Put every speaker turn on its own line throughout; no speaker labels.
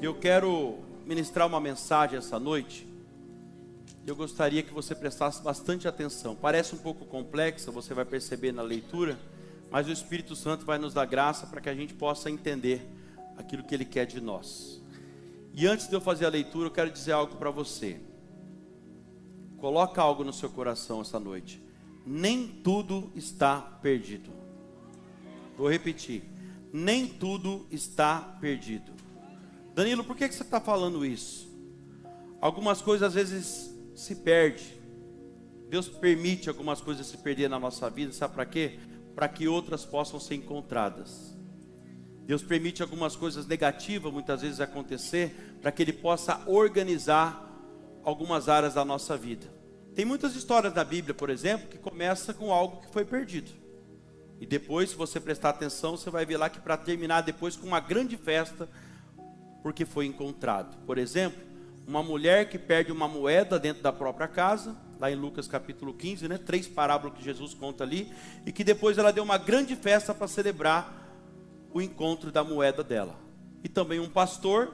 Eu quero ministrar uma mensagem essa noite. Eu gostaria que você prestasse bastante atenção. Parece um pouco complexa, você vai perceber na leitura, mas o Espírito Santo vai nos dar graça para que a gente possa entender aquilo que Ele quer de nós. E antes de eu fazer a leitura, eu quero dizer algo para você. Coloca algo no seu coração essa noite. Nem tudo está perdido. Vou repetir. Nem tudo está perdido. Danilo, por que você está falando isso? Algumas coisas às vezes se perdem. Deus permite algumas coisas se perder na nossa vida, sabe para quê? Para que outras possam ser encontradas. Deus permite algumas coisas negativas muitas vezes acontecer, para que Ele possa organizar algumas áreas da nossa vida. Tem muitas histórias da Bíblia, por exemplo, que começa com algo que foi perdido. E depois, se você prestar atenção, você vai ver lá que para terminar depois com uma grande festa, porque foi encontrado. Por exemplo, uma mulher que perde uma moeda dentro da própria casa, lá em Lucas capítulo 15, 3 parábolas que Jesus conta ali, e que depois ela deu uma grande festa para celebrar o encontro da moeda dela. E também um pastor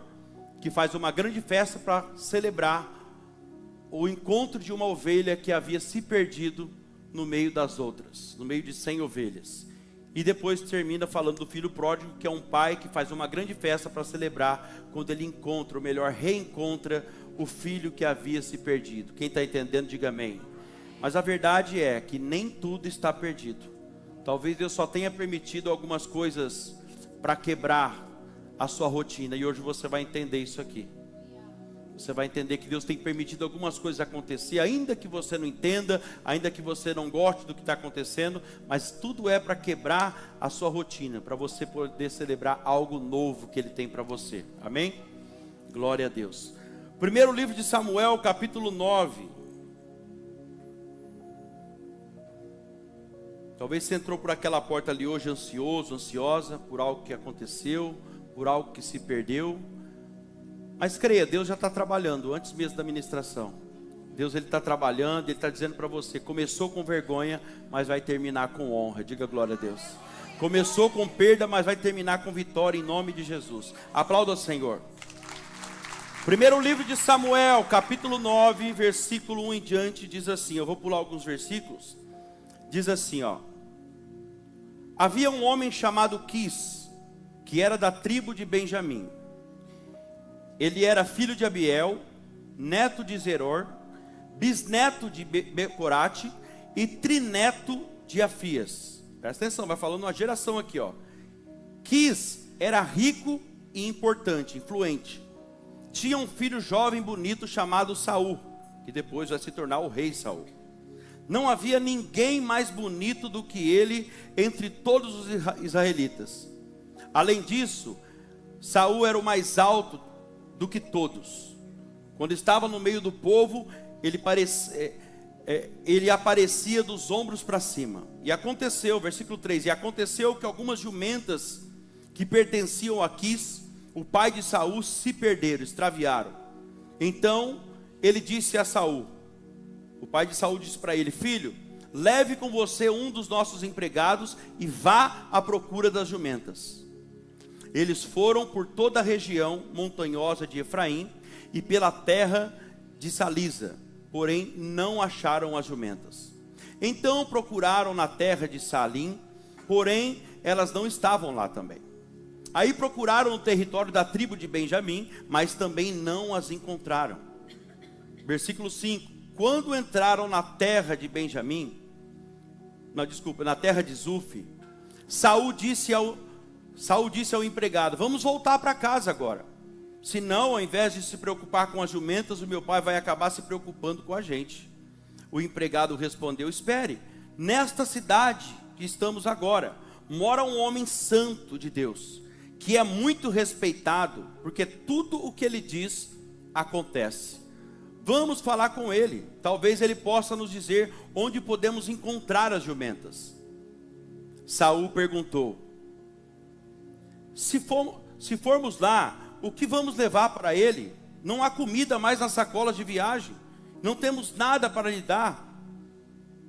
que faz uma grande festa para celebrar o encontro de uma ovelha que havia se perdido no meio das outras, no meio de 100 ovelhas. E depois termina falando do filho pródigo, que é um pai que faz uma grande festa para celebrar quando ele encontra, ou melhor, reencontra o filho que havia se perdido. Quem está entendendo, diga amém. Mas a verdade é que nem tudo está perdido. Talvez Deus só tenha permitido algumas coisas para quebrar a sua rotina, e hoje você vai entender isso aqui. Você vai entender que Deus tem permitido algumas coisas acontecer, ainda que você não entenda, ainda que você não goste do que está acontecendo, mas tudo é para quebrar a sua rotina, para você poder celebrar algo novo que Ele tem para você. Amém? Glória a Deus. Primeiro livro de Samuel, capítulo 9. Talvez você entrou por aquela porta ali hoje ansioso, ansiosa, por algo que aconteceu, por algo que se perdeu. Mas creia, Deus já está trabalhando antes mesmo da ministração. Deus Ele está trabalhando, Ele está dizendo para você, começou com vergonha, mas vai terminar com honra. Diga glória a Deus. Começou com perda, mas vai terminar com vitória em nome de Jesus. Aplauda o Senhor. Primeiro livro de Samuel, capítulo 9, versículo 1 em diante, diz assim, eu vou pular alguns versículos. Diz assim, ó. Havia um homem chamado Quis, que era da tribo de Benjamim. Ele era filho de Abiel, neto de Zeror, bisneto de Becorate e trineto de Afias. Presta atenção, vai falando uma geração aqui, ó. Quis era rico e importante, influente. Tinha um filho jovem bonito chamado Saul, que depois vai se tornar o rei Saul. Não havia ninguém mais bonito do que ele entre todos os israelitas. Além disso, Saul era o mais alto do que todos. Quando estava no meio do povo, ele aparecia dos ombros para cima. E aconteceu, versículo 3, e aconteceu que algumas jumentas que pertenciam a Quis, o pai de Saul, se perderam, extraviaram. Então ele disse a Saul, o pai de Saul disse para ele, filho, leve com você um dos nossos empregados e vá à procura das jumentas. Eles foram por toda a região montanhosa de Efraim e pela terra de Salisa, porém não acharam as jumentas. Então procuraram na terra de Salim, porém elas não estavam lá também. Aí procuraram no território da tribo de Benjamim, mas também não as encontraram. Versículo 5. Quando entraram na terra de Benjamim, na terra de Zuf, Saul disse ao empregado, vamos voltar para casa agora. Senão, ao invés de se preocupar com as jumentas, o meu pai vai acabar se preocupando com a gente. O empregado respondeu, espere, nesta cidade que estamos agora, mora um homem santo de Deus, que é muito respeitado, porque tudo o que ele diz acontece. Vamos falar com ele, talvez ele possa nos dizer onde podemos encontrar as jumentas. Saul perguntou, se formos lá, o que vamos levar para ele? Não há comida mais nas sacolas de viagem, não temos nada para lhe dar.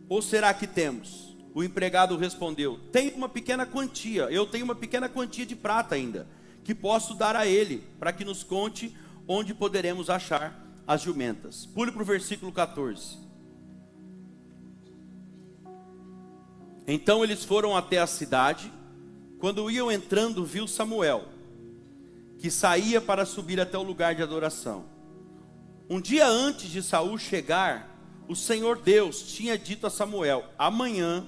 Ou será que temos? O empregado respondeu, eu tenho uma pequena quantia de prata ainda, que posso dar a ele, para que nos conte onde poderemos achar as jumentas. Pule para o versículo 14. Então eles foram até a cidade. Quando iam entrando, viu Samuel, que saía para subir até o lugar de adoração. Um dia antes de Saul chegar, o Senhor Deus tinha dito a Samuel: amanhã,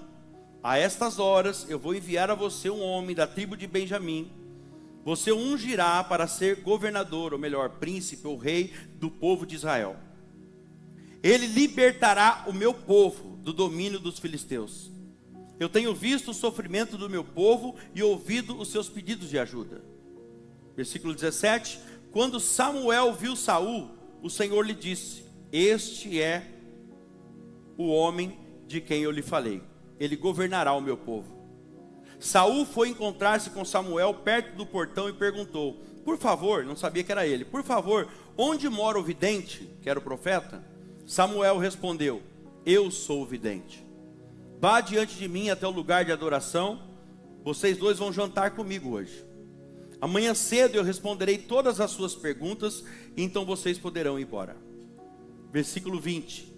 a estas horas, eu vou enviar a você um homem da tribo de Benjamim. Você o ungirá para ser governador, ou melhor, príncipe ou rei do povo de Israel. Ele libertará o meu povo do domínio dos filisteus. Eu tenho visto o sofrimento do meu povo e ouvido os seus pedidos de ajuda. Versículo 17. Quando Samuel viu Saul, o Senhor lhe disse: este é o homem de quem eu lhe falei. Ele governará o meu povo. Saul foi encontrar-se com Samuel perto do portão e perguntou: por favor, não sabia que era ele, por favor, onde mora o vidente, que era o profeta? Samuel respondeu: eu sou o vidente. Vá diante de mim até o lugar de adoração. Vocês dois vão jantar comigo hoje. Amanhã cedo eu responderei todas as suas perguntas, e então vocês poderão ir embora. Versículo 20.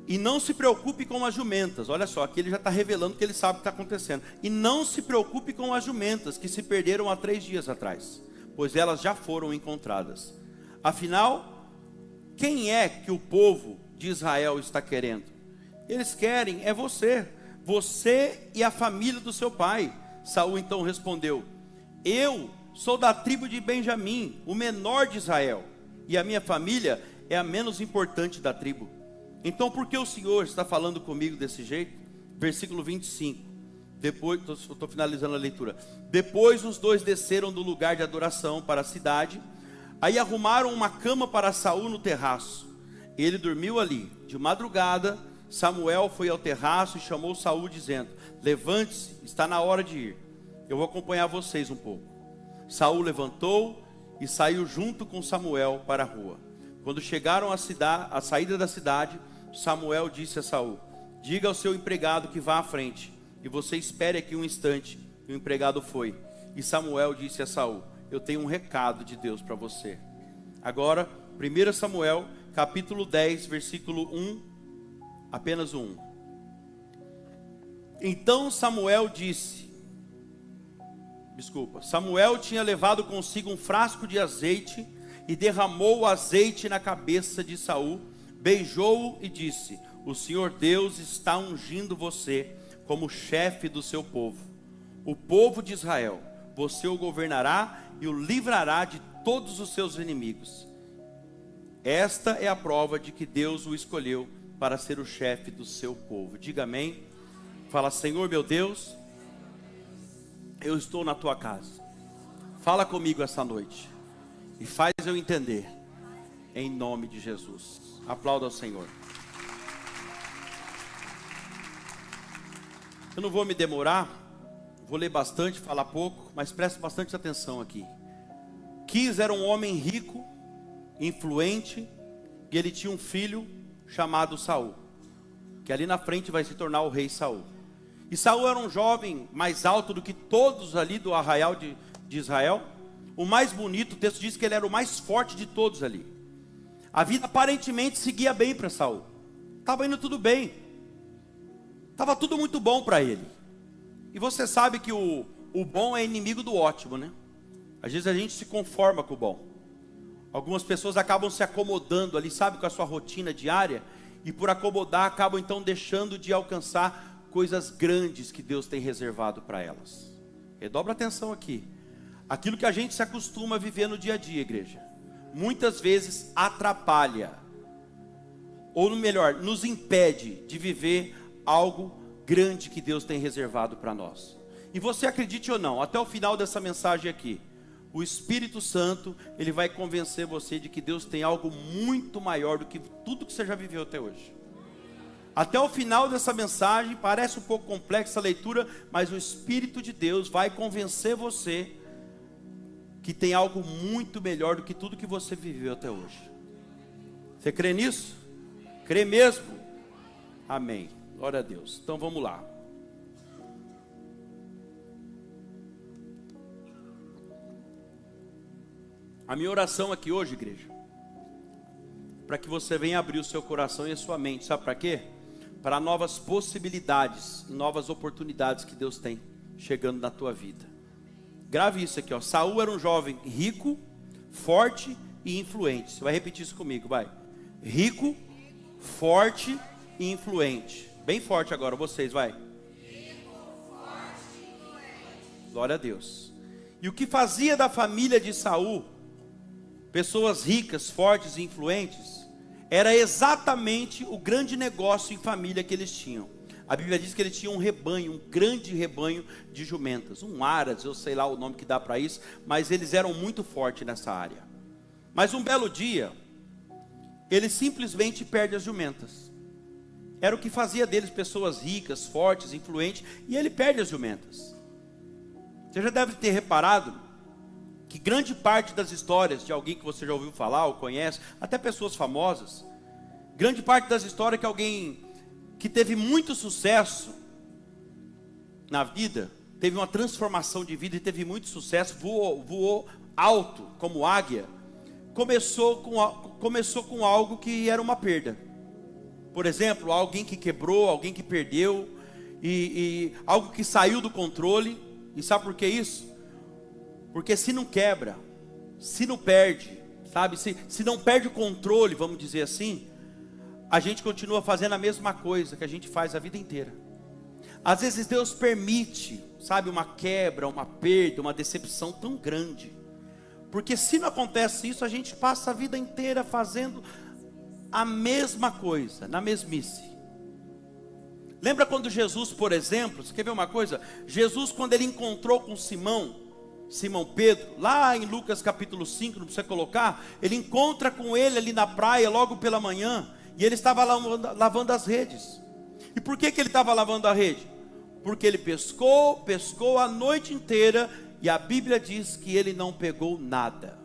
E não se preocupe com as jumentas. Olha só, aqui ele já está revelando que ele sabe o que está acontecendo. E não se preocupe com as jumentas que se perderam há 3 dias atrás, pois elas já foram encontradas. Afinal, quem é que o povo de Israel está querendo? Eles querem é você e a família do seu pai. Saul então respondeu: eu sou da tribo de Benjamim, o menor de Israel, e a minha família é a menos importante da tribo. Então por que o Senhor está falando comigo desse jeito? Versículo 25. Depois, estou finalizando a leitura. Depois os dois desceram do lugar de adoração para a cidade. Aí arrumaram uma cama para Saul no terraço. Ele dormiu ali. De madrugada, Samuel foi ao terraço e chamou Saul dizendo: levante-se, está na hora de ir. Eu vou acompanhar vocês um pouco. Saul levantou e saiu junto com Samuel para a rua. Quando chegaram à saída da cidade, Samuel disse a Saul: diga ao seu empregado que vá à frente, e você espere aqui um instante. E o empregado foi. E Samuel disse a Saul: eu tenho um recado de Deus para você. Agora, 1 Samuel, capítulo 10, versículo 1, apenas 1. Então Samuel tinha levado consigo um frasco de azeite e derramou o azeite na cabeça de Saul, beijou-o e disse: o Senhor Deus está ungindo você como chefe do seu povo, o povo de Israel. Você o governará e o livrará de todos os seus inimigos. Esta é a prova de que Deus o escolheu para ser o chefe do seu povo. Diga amém. Fala: Senhor meu Deus, eu estou na tua casa. Fala comigo essa noite e faz eu entender, em nome de Jesus. Aplauda ao Senhor. Eu não vou me demorar, vou ler bastante, falar pouco, mas preste bastante atenção aqui. Quis era um homem rico, influente, e ele tinha um filho chamado Saul, que ali na frente vai se tornar o rei Saul. E Saul era um jovem mais alto do que todos ali do arraial de Israel, o mais bonito. O texto diz que ele era o mais forte de todos ali. A vida aparentemente seguia bem para Saul, estava indo tudo bem, estava tudo muito bom para ele. E você sabe que o bom é inimigo do ótimo, né? Às vezes a gente se conforma com o bom. Algumas pessoas acabam se acomodando ali, sabe, com a sua rotina diária, e por acomodar acabam então deixando de alcançar coisas grandes que Deus tem reservado para elas. Redobra atenção aqui. Aquilo que a gente se acostuma a viver no dia a dia, igreja, muitas vezes atrapalha, ou melhor, nos impede de viver algo grande que Deus tem reservado para nós. E você acredite ou não, até o final dessa mensagem aqui, o Espírito Santo, ele vai convencer você de que Deus tem algo muito maior do que tudo que você já viveu até hoje. Até o final dessa mensagem, parece um pouco complexa a leitura, mas o Espírito de Deus vai convencer você que tem algo muito melhor do que tudo que você viveu até hoje. Você crê nisso? Crê mesmo? Amém. Glória a Deus. Então vamos lá. A minha oração aqui hoje, igreja, para que você venha abrir o seu coração e a sua mente, sabe para quê? Para novas possibilidades, novas oportunidades que Deus tem chegando na tua vida. Grave isso aqui, ó. Saul era um jovem rico, forte e influente. Você vai repetir isso comigo, vai. Rico, forte e influente. Bem forte agora, vocês, vai. Rico, forte e influente. Glória a Deus. E o que fazia da família de Saul pessoas ricas, fortes e influentes, era exatamente o grande negócio em família que eles tinham. A Bíblia diz que eles tinham um rebanho, um grande rebanho de jumentas, aras, eu sei lá o nome que dá para isso, mas eles eram muito fortes nessa área. Mas um belo dia, ele simplesmente perde as jumentas. Era o que fazia deles pessoas ricas, fortes, influentes, e ele perde as jumentas. Você já deve ter reparado que grande parte das histórias de alguém que você já ouviu falar ou conhece, até pessoas famosas, grande parte das histórias que alguém que teve muito sucesso na vida, teve uma transformação de vida e teve muito sucesso, voou alto como águia, começou com algo que era uma perda. Por exemplo, alguém que quebrou, alguém que perdeu, e algo que saiu do controle. E sabe por que isso? Porque se não quebra, se não perde, sabe? Se não perde o controle, vamos dizer assim, a gente continua fazendo a mesma coisa que a gente faz a vida inteira. Às vezes Deus permite, sabe, uma quebra, uma perda, uma decepção tão grande. Porque se não acontece isso, a gente passa a vida inteira fazendo a mesma coisa, na mesmice. Lembra quando Jesus, por exemplo, você quer ver uma coisa? Jesus, quando ele encontrou com Simão Pedro, lá em Lucas capítulo 5, não precisa colocar, ele encontra com ele ali na praia logo pela manhã, e ele estava lavando as redes. E por que ele estava lavando a rede? Porque ele pescou a noite inteira, e a Bíblia diz que ele não pegou nada.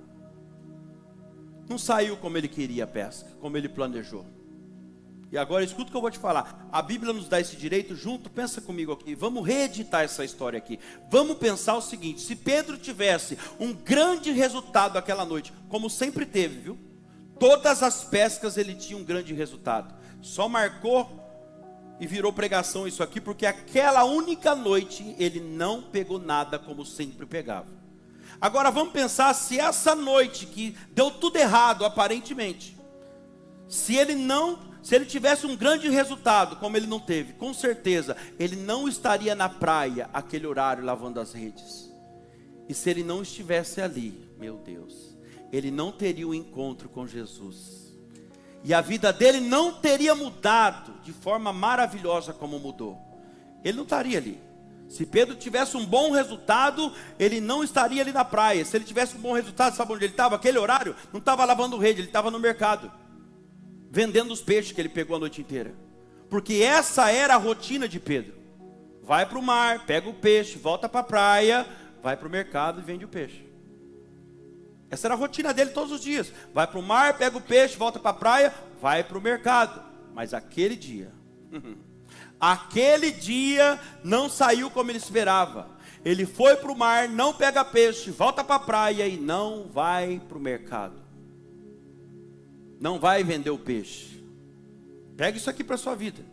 Não saiu como ele queria a pesca, como ele planejou. E agora escuta o que eu vou te falar. A Bíblia nos dá esse direito junto. Pensa comigo aqui. Vamos reeditar essa história aqui. Vamos pensar o seguinte. Se Pedro tivesse um grande resultado aquela noite, como sempre teve, viu? Todas as pescas ele tinha um grande resultado. Só marcou e virou pregação isso aqui, porque aquela única noite ele não pegou nada como sempre pegava. Agora vamos pensar se essa noite que deu tudo errado aparentemente, se ele tivesse um grande resultado, como ele não teve, com certeza, ele não estaria na praia, aquele horário, lavando as redes. E se ele não estivesse ali, meu Deus, ele não teria um encontro com Jesus. E a vida dele não teria mudado de forma maravilhosa como mudou. Ele não estaria ali. Se Pedro tivesse um bom resultado, ele não estaria ali na praia. Se ele tivesse um bom resultado, sabe onde ele estava? Aquele horário, não estava lavando rede, ele estava no mercado, vendendo os peixes que ele pegou a noite inteira. Porque essa era a rotina de Pedro. Vai para o mar, pega o peixe, volta para a praia, vai para o mercado e vende o peixe. Essa era a rotina dele todos os dias. Vai para o mar, pega o peixe, volta para a praia, vai para o mercado. Mas aquele dia, aquele dia não saiu como ele esperava. Ele foi para o mar, não pega peixe, volta para a praia e não vai para o mercado. Não vai vender o peixe. Pega isso aqui para a sua vida.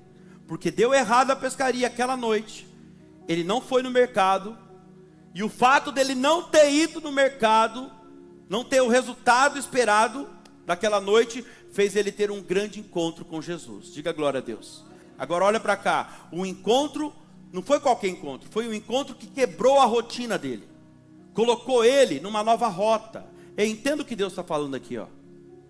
Porque deu errado a pescaria aquela noite. Ele não foi no mercado. E o fato dele não ter ido no mercado, não ter o resultado esperado daquela noite, fez ele ter um grande encontro com Jesus. Diga glória a Deus. Agora olha para cá. O encontro não foi qualquer encontro. Foi um encontro que quebrou a rotina dele. Colocou ele numa nova rota. Eu entendo o que Deus está falando aqui, ó.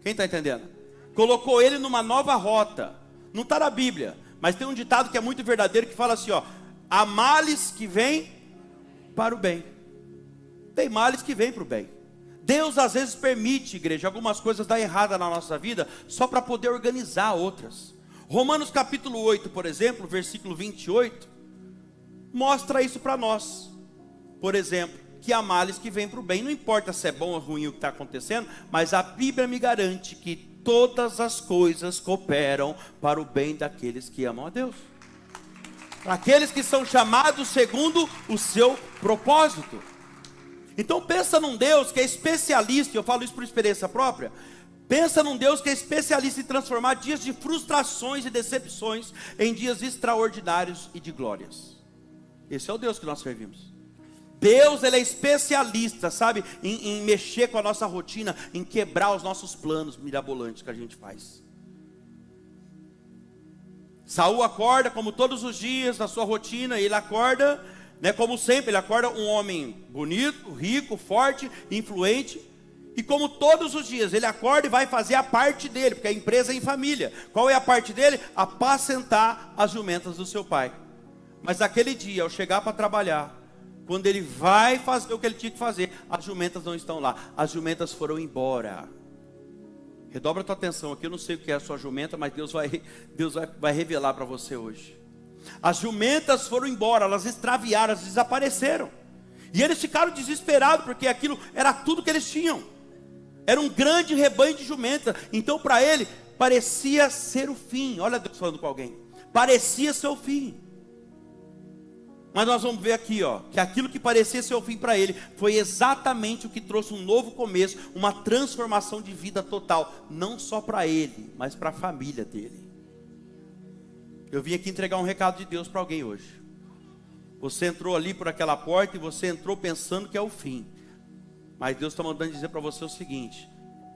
Quem está entendendo? Colocou ele numa nova rota. Não está na Bíblia, mas tem um ditado que é muito verdadeiro, que fala assim, ó: há males que vêm para o bem. Tem males que vêm para o bem. Deus às vezes permite, igreja, algumas coisas dar errada na nossa vida, só para poder organizar outras. Romanos capítulo 8, por exemplo, versículo 28, mostra isso para nós. Por exemplo, que há males que vêm para o bem. Não importa se é bom ou ruim o que está acontecendo, mas a Bíblia me garante que todas as coisas cooperam para o bem daqueles que amam a Deus, para aqueles que são chamados segundo o seu propósito. Então pensa num Deus que é especialista, e eu falo isso por experiência própria. Pensa num Deus que é especialista em transformar dias de frustrações e decepções em dias extraordinários e de glórias. Esse é o Deus que nós servimos. Deus, Ele é especialista, sabe, em mexer com a nossa rotina, em quebrar os nossos planos mirabolantes que a gente faz. Saul acorda como todos os dias na sua rotina, ele acorda, né, como sempre, ele acorda um homem bonito, rico, forte, influente. E como todos os dias, ele acorda e vai fazer a parte dele, porque a empresa é em família. Qual é a parte dele? Apacentar as jumentas do seu pai. Mas aquele dia, ao chegar para trabalhar, quando ele vai fazer o que ele tinha que fazer, as jumentas não estão lá, as jumentas foram embora. Redobra a tua atenção aqui, eu não sei o que é a sua jumenta, mas Deus vai revelar para você hoje. As jumentas foram embora, elas extraviaram, elas desapareceram. E eles ficaram desesperados, porque aquilo era tudo que eles tinham. Era um grande rebanho de jumentas. Então para ele, parecia ser o fim. Olha Deus falando com alguém. Parecia ser o fim. Mas nós vamos ver aqui, ó, que aquilo que parecia ser o fim para ele, foi exatamente o que trouxe um novo começo, uma transformação de vida total. Não só para ele, mas para a família dele. Eu vim aqui entregar um recado de Deus para alguém hoje. Você entrou ali por aquela porta e você entrou pensando que é o fim. Mas Deus está mandando dizer para você o seguinte: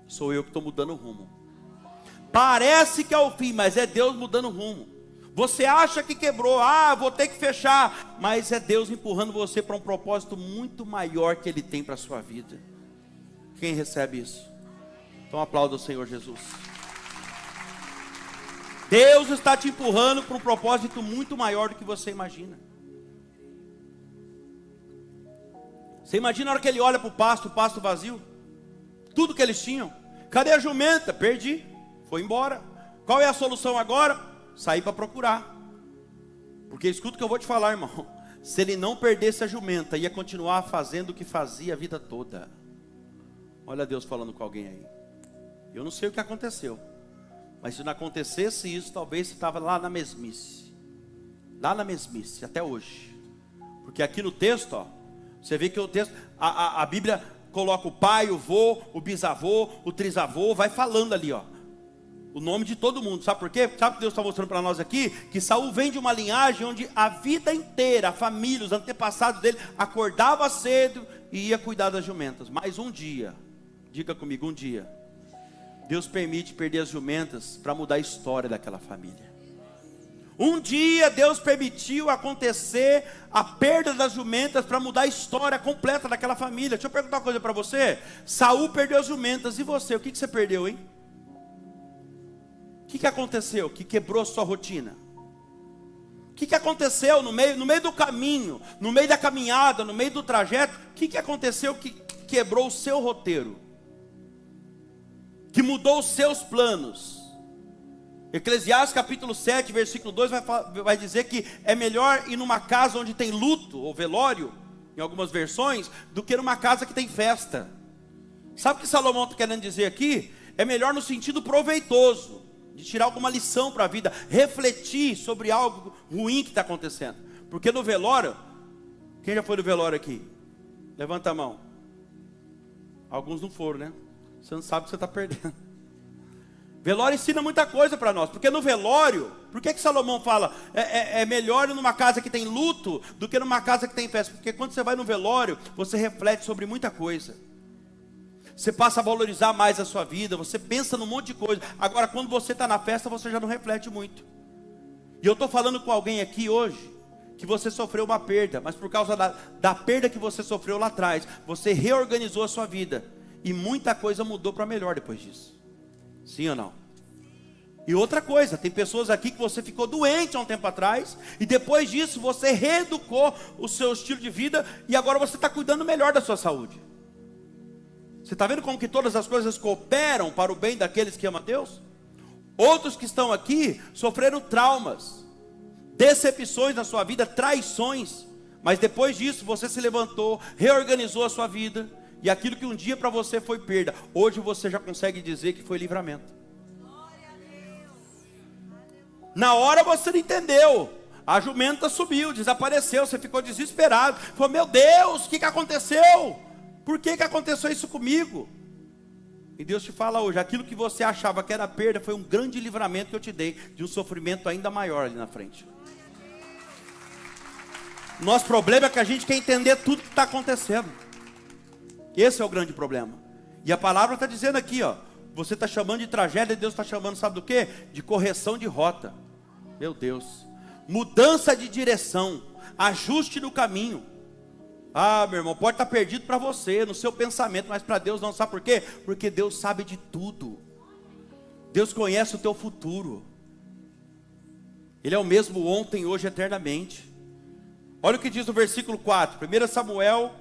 sou eu que estou mudando o rumo. Parece que é o fim, mas é Deus mudando o rumo. Você acha que quebrou, vou ter que fechar, mas é Deus empurrando você para um propósito muito maior que Ele tem para a sua vida. Quem recebe isso? Então aplauda o Senhor Jesus. Deus está te empurrando para um propósito muito maior do que você imagina. Você imagina a hora que ele olha para o pasto vazio? Tudo que eles tinham. Cadê a jumenta? Perdi, foi embora. Qual é a solução agora? Sair para procurar. Porque escuta o que eu vou te falar, irmão. Se ele não perdesse a jumenta, ia continuar fazendo o que fazia a vida toda. Olha Deus falando com alguém aí. Eu não sei o que aconteceu, mas se não acontecesse isso, talvez você estava lá na mesmice. Lá na mesmice, até hoje. Porque aqui no texto, ó, você vê que o texto, a Bíblia coloca o pai, o vô, o bisavô, o trisavô, vai falando ali, ó, o nome de todo mundo. Sabe por quê? Sabe o que Deus está mostrando para nós aqui? Que Saul vem de uma linhagem onde a vida inteira, a família, os antepassados dele, acordava cedo e ia cuidar das jumentas. Mas um dia, diga comigo, um dia, Deus permite perder as jumentas para mudar a história daquela família. Um dia Deus permitiu acontecer a perda das jumentas para mudar a história completa daquela família. Deixa eu perguntar uma coisa para você. Saul perdeu as jumentas, e você? O que você perdeu, hein? O que aconteceu que quebrou a sua rotina? O que aconteceu no meio do caminho, no meio da caminhada, no meio do trajeto? O que aconteceu que quebrou o seu roteiro? Que mudou os seus planos? Eclesiastes capítulo 7, versículo 2 vai dizer que é melhor ir numa casa onde tem luto ou velório, em algumas versões, do que numa casa que tem festa. Sabe o que Salomão está querendo dizer aqui? É melhor no sentido proveitoso, de tirar alguma lição para a vida, refletir sobre algo ruim que está acontecendo. Porque no velório, quem já foi no velório aqui? Levanta a mão. Alguns não foram, né? Você não sabe o que você está perdendo. Velório ensina muita coisa para nós, porque no velório, por que Salomão fala, é melhor ir numa casa que tem luto, do que numa casa que tem festa? Porque quando você vai no velório, você reflete sobre muita coisa, você passa a valorizar mais a sua vida, você pensa num monte de coisa. Agora quando você está na festa, você já não reflete muito. E eu estou falando com alguém aqui hoje, que você sofreu uma perda, mas por causa da perda que você sofreu lá atrás, você reorganizou a sua vida, e muita coisa mudou para melhor depois disso. Sim ou não? E outra coisa, tem pessoas aqui que você ficou doente há um tempo atrás, e depois disso você reeducou o seu estilo de vida, e agora você está cuidando melhor da sua saúde. Você está vendo como que todas as coisas cooperam para o bem daqueles que amam a Deus? Outros que estão aqui sofreram traumas, decepções na sua vida, traições, mas depois disso você se levantou, reorganizou a sua vida, e aquilo que um dia para você foi perda, hoje você já consegue dizer que foi livramento. Na hora você não entendeu, a jumenta subiu, desapareceu, você ficou desesperado, falou, meu Deus, o que aconteceu? Por que aconteceu isso comigo? E Deus te fala hoje, aquilo que você achava que era perda, foi um grande livramento que eu te dei, de um sofrimento ainda maior ali na frente. Nosso problema é que a gente quer entender tudo que está acontecendo. Esse é o grande problema. E a palavra está dizendo aqui, ó, você está chamando de tragédia, Deus está chamando, sabe do quê? De correção de rota. Meu Deus. Mudança de direção, ajuste no caminho. Ah, meu irmão, pode estar perdido para você, no seu pensamento, mas para Deus não. Sabe por quê? Porque Deus sabe de tudo. Deus conhece o teu futuro. Ele é o mesmo ontem, hoje, eternamente. Olha o que diz no versículo 4, 1 Samuel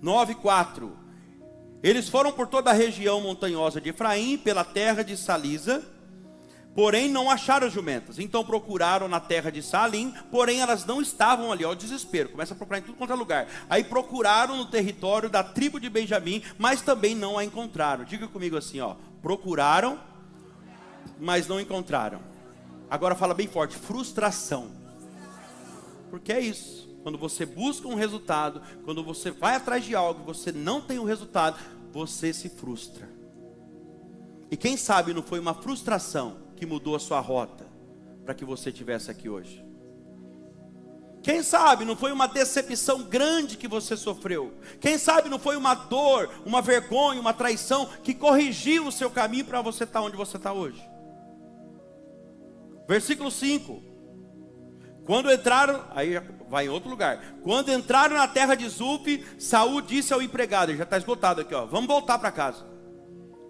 9:4. Eles foram por toda a região montanhosa de Efraim, pela terra de Salisa, porém não acharam jumentas. Então procuraram na terra de Salim, porém elas não estavam ali. Ó, o desespero, começa a procurar em tudo quanto é lugar. Aí procuraram no território da tribo de Benjamim, mas também não a encontraram. Diga comigo assim, ó, procuraram, mas não encontraram. Agora fala bem forte, frustração. Porque é isso, quando você busca um resultado, quando você vai atrás de algo, você não tem o resultado, você se frustra. E quem sabe não foi uma frustração que mudou a sua rota, para que você estivesse aqui hoje. Quem sabe não foi uma decepção grande que você sofreu. Quem sabe não foi uma dor, uma vergonha, uma traição, que corrigiu o seu caminho para você estar onde você está hoje. Versículo 5. Quando entraram, aí vai em outro lugar. Quando entraram na terra de Zuf, Saul disse ao empregado, ele já está esgotado aqui, ó, vamos voltar para casa.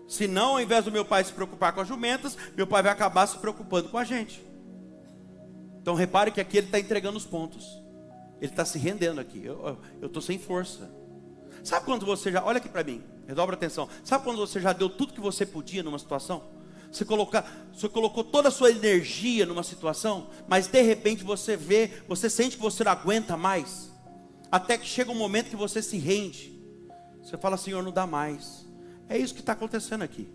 Senão, ao invés do meu pai se preocupar com as jumentas, meu pai vai acabar se preocupando com a gente. Então repare que aqui ele está entregando os pontos. Ele está se rendendo aqui. Eu estou sem força. Sabe quando você já, olha aqui para mim, redobra atenção. Sabe quando você já deu tudo que você podia numa situação? Você colocou toda a sua energia numa situação, mas de repente você sente que você não aguenta mais, até que chega um momento que você se rende. Você fala, Senhor, não dá mais. É isso que está acontecendo aqui.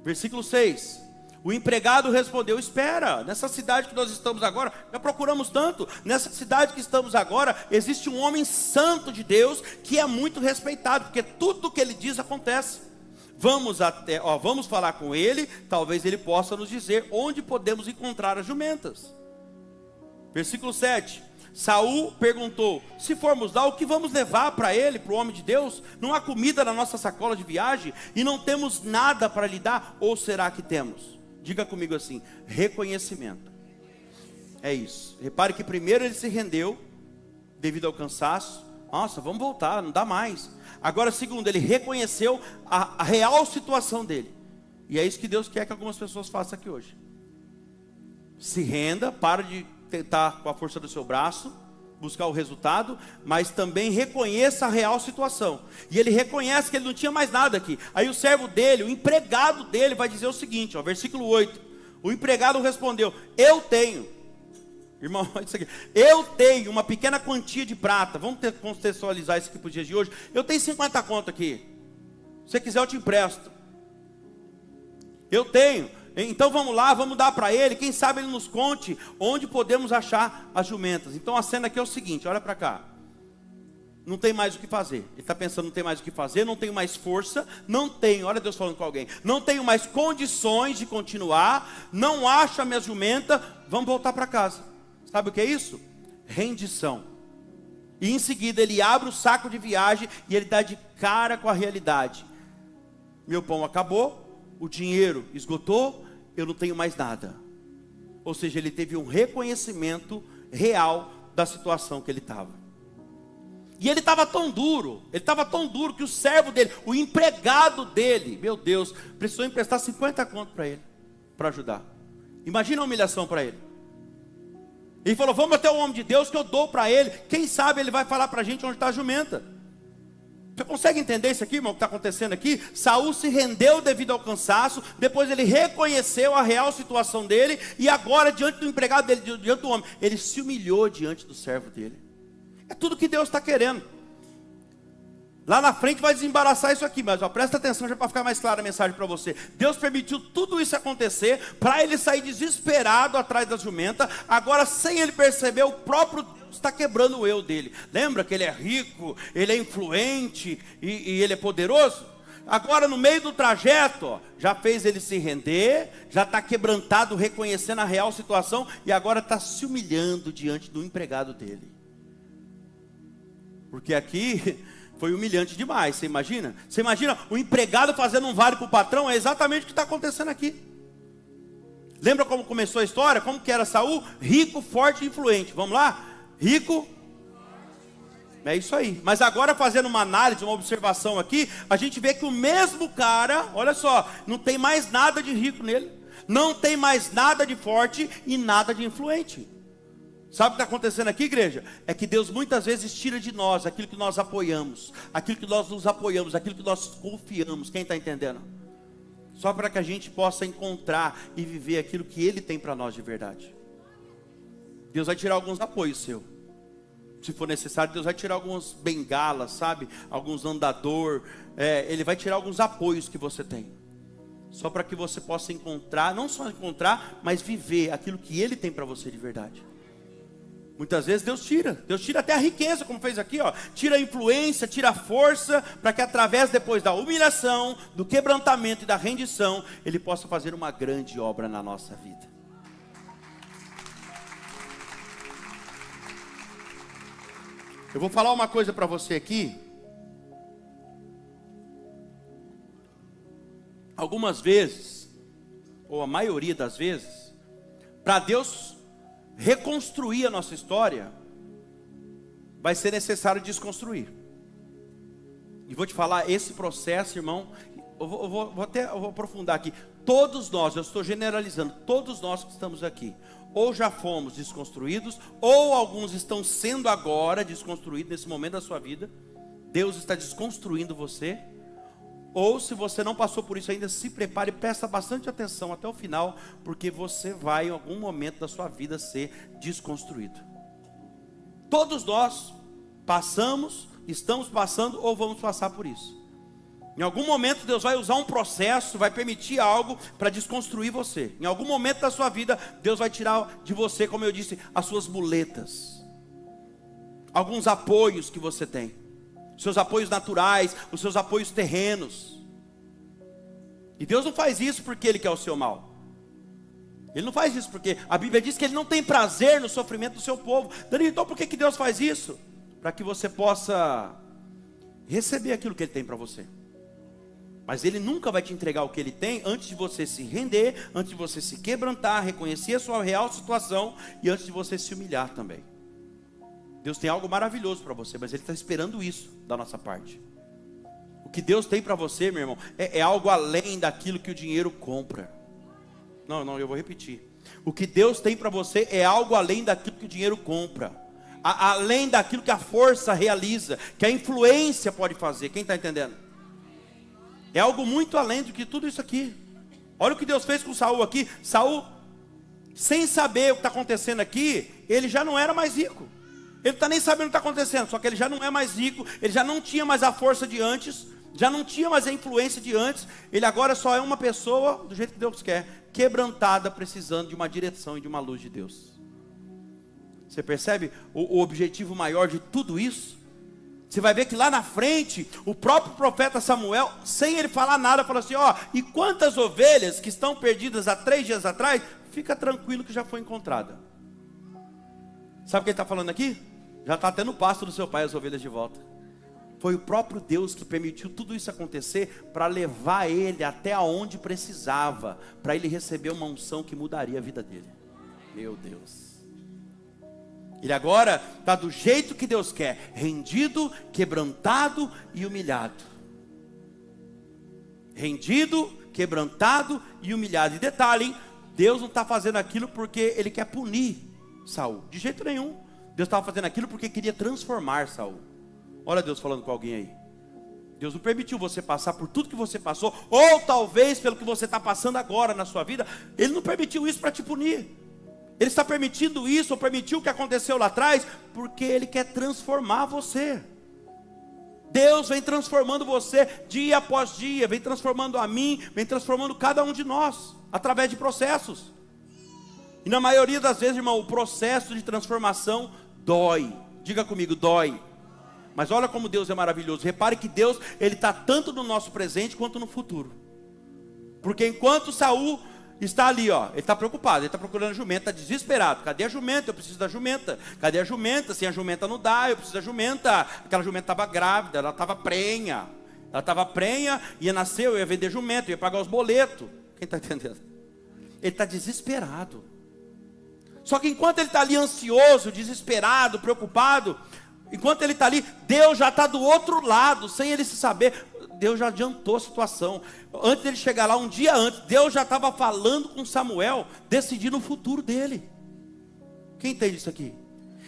Versículo 6. O empregado respondeu, espera, nessa cidade que nós estamos agora, já procuramos tanto, nessa cidade que estamos agora, existe um homem santo de Deus, que é muito respeitado, porque tudo o que ele diz acontece. Vamos falar com ele, talvez ele possa nos dizer onde podemos encontrar as jumentas. Versículo 7. Saul perguntou, se formos lá, o que vamos levar para ele, para o homem de Deus? Não há comida na nossa sacola de viagem e não temos nada para lhe dar, ou será que temos? Diga comigo assim, reconhecimento. É isso. Repare que primeiro ele se rendeu, devido ao cansaço. Nossa, vamos voltar, não dá mais. Agora, segundo, ele reconheceu a real situação dele. E é isso que Deus quer que algumas pessoas façam aqui hoje. Se renda, para de tentar com a força do seu braço buscar o resultado, mas também reconheça a real situação. E ele reconhece que ele não tinha mais nada aqui. Aí o servo dele, o empregado dele vai dizer o seguinte, ó, versículo 8. O empregado respondeu, eu tenho. Irmão, olha isso aqui. Eu tenho uma pequena quantia de prata. Vamos contextualizar isso aqui para os dias de hoje. Eu tenho 50 conto aqui. Se você quiser eu te empresto. Eu tenho. Então vamos lá, vamos dar para ele. Quem sabe ele nos conte onde podemos achar as jumentas. Então a cena aqui é o seguinte, olha para cá. Não tem mais o que fazer. Ele está pensando, não tem mais o que fazer, não tenho mais força, não tenho, olha Deus falando com alguém, não tenho mais condições de continuar, não acho a minha jumenta, vamos voltar para casa. Sabe o que é isso? Rendição. E em seguida ele abre o saco de viagem e ele dá de cara com a realidade. Meu pão acabou, o dinheiro esgotou, eu não tenho mais nada. Ou seja, ele teve um reconhecimento real da situação que ele estava. E ele estava tão duro que o servo dele, o empregado dele, meu Deus, precisou emprestar 50 conto para ele, para ajudar. Imagina a humilhação para ele. Ele falou, vamos até o homem de Deus que eu dou para ele. Quem sabe ele vai falar para a gente onde está a jumenta. Você consegue entender isso aqui, irmão, o que está acontecendo aqui? Saul se rendeu devido ao cansaço. Depois ele reconheceu a real situação dele. E agora, diante do empregado dele, diante do homem, ele se humilhou diante do servo dele. É tudo que Deus está querendo. Lá na frente vai desembaraçar isso aqui, mas ó, presta atenção já para ficar mais clara a mensagem para você. Deus permitiu tudo isso acontecer para ele sair desesperado atrás da jumenta. Agora, sem ele perceber, o próprio Deus está quebrando o eu dele. Lembra que ele é rico, ele é influente e ele é poderoso? Agora, no meio do trajeto, ó, já fez ele se render, já está quebrantado, reconhecendo a real situação e agora está se humilhando diante do empregado dele. Porque aqui foi humilhante demais, você imagina? Você imagina o empregado fazendo um vale para o patrão? É exatamente o que está acontecendo aqui. Lembra como começou a história? Como que era Saul? Rico, forte e influente. Vamos lá? Rico. É isso aí. Mas agora fazendo uma análise, uma observação aqui, a gente vê que o mesmo cara, olha só, não tem mais nada de rico nele. Não tem mais nada de forte e nada de influente. Sabe o que está acontecendo aqui, igreja? É que Deus muitas vezes tira de nós aquilo que nós apoiamos, aquilo que nós nos apoiamos, aquilo que nós confiamos. Quem está entendendo? Só para que a gente possa encontrar e viver aquilo que Ele tem para nós de verdade. Deus vai tirar alguns apoios seus. Se for necessário, Deus vai tirar algumas bengalas, sabe? Alguns andador. Ele vai tirar alguns apoios que você tem. Só para que você possa encontrar, não só encontrar, mas viver aquilo que Ele tem para você de verdade. Muitas vezes Deus tira até a riqueza, como fez aqui, ó. Tira a influência, tira a força, para que através depois da humilhação, do quebrantamento e da rendição, Ele possa fazer uma grande obra na nossa vida. Eu vou falar uma coisa para você aqui. Algumas vezes, ou a maioria das vezes, para Deus reconstruir a nossa história, vai ser necessário desconstruir. E vou te falar, esse processo, irmão, eu vou aprofundar aqui. Todos nós, eu estou generalizando, todos nós que estamos aqui, ou já fomos desconstruídos, ou alguns estão sendo agora desconstruídos nesse momento da sua vida. Deus está desconstruindo você. Ou se você não passou por isso ainda, se prepare e presta bastante atenção até o final, porque você vai em algum momento da sua vida ser desconstruído. Todos nós passamos, estamos passando ou vamos passar por isso. Em algum momento Deus vai usar um processo, vai permitir algo para desconstruir você. Em algum momento da sua vida, Deus vai tirar de você, como eu disse, as suas muletas. Alguns apoios que você tem. Os seus apoios naturais, os seus apoios terrenos. E Deus não faz isso porque Ele quer o seu mal. Ele não faz isso porque a Bíblia diz que Ele não tem prazer no sofrimento do seu povo. Danilo, então por que Deus faz isso? Para que você possa receber aquilo que Ele tem para você. Mas Ele nunca vai te entregar o que Ele tem antes de você se render, antes de você se quebrantar, reconhecer a sua real situação e antes de você se humilhar também. Deus tem algo maravilhoso para você, mas Ele está esperando isso da nossa parte. O que Deus tem para você, meu irmão, é algo além daquilo que o dinheiro compra. Não, eu vou repetir. O que Deus tem para você é algo além daquilo que o dinheiro compra. Além daquilo que a força realiza, que a influência pode fazer. Quem está entendendo? É algo muito além do que tudo isso aqui. Olha o que Deus fez com Saul aqui. Saul, sem saber o que está acontecendo aqui, ele já não era mais rico. Ele não está nem sabendo o que está acontecendo, só que ele já não é mais rico, ele já não tinha mais a força de antes, já não tinha mais a influência de antes, ele agora só é uma pessoa do jeito que Deus quer, quebrantada, precisando de uma direção e de uma luz de Deus. Você percebe o objetivo maior de tudo isso? Você vai ver que lá na frente, o próprio profeta Samuel, sem ele falar nada, falou assim, ó, e quantas ovelhas que estão perdidas há 3 dias atrás, fica tranquilo que já foi encontrada. Sabe o que ele está falando aqui? Já está até no pasto do seu pai as ovelhas de volta. Foi o próprio Deus que permitiu tudo isso acontecer para levar ele até onde precisava, para ele receber uma unção que mudaria a vida dele. Meu Deus. Ele agora está do jeito que Deus quer, rendido, quebrantado e humilhado. Rendido, quebrantado e humilhado. E detalhe, hein? Deus não está fazendo aquilo porque Ele quer punir Saul, de jeito nenhum. Deus estava fazendo aquilo porque queria transformar Saul. Olha Deus falando com alguém aí. Deus não permitiu você passar por tudo que você passou, ou talvez pelo que você está passando agora na sua vida. Ele não permitiu isso para te punir. Ele está permitindo isso, ou permitiu o que aconteceu lá atrás, porque Ele quer transformar você. Deus vem transformando você dia após dia, vem transformando a mim, vem transformando cada um de nós, através de processos. E na maioria das vezes, irmão, o processo de transformação dói. Diga comigo, dói. Mas olha como Deus é maravilhoso. Repare que Deus, Ele está tanto no nosso presente quanto no futuro. Porque enquanto Saul está ali, ó, ele está preocupado, ele está procurando a jumenta, está desesperado. Cadê a jumenta? Eu preciso da jumenta. Cadê a jumenta? Sem a jumenta não dá, eu preciso da jumenta. Aquela jumenta estava grávida, ela estava prenha. Ela estava prenha, ia nascer, eu ia vender jumenta, eu ia pagar os boletos. Quem está entendendo? Ele está desesperado. Só que enquanto ele está ali ansioso, desesperado, preocupado, enquanto ele está ali, Deus já está do outro lado, sem ele se saber. Deus já adiantou a situação. Antes dele chegar lá, um dia antes, Deus já estava falando com Samuel, decidindo o futuro dele. Quem entende isso aqui?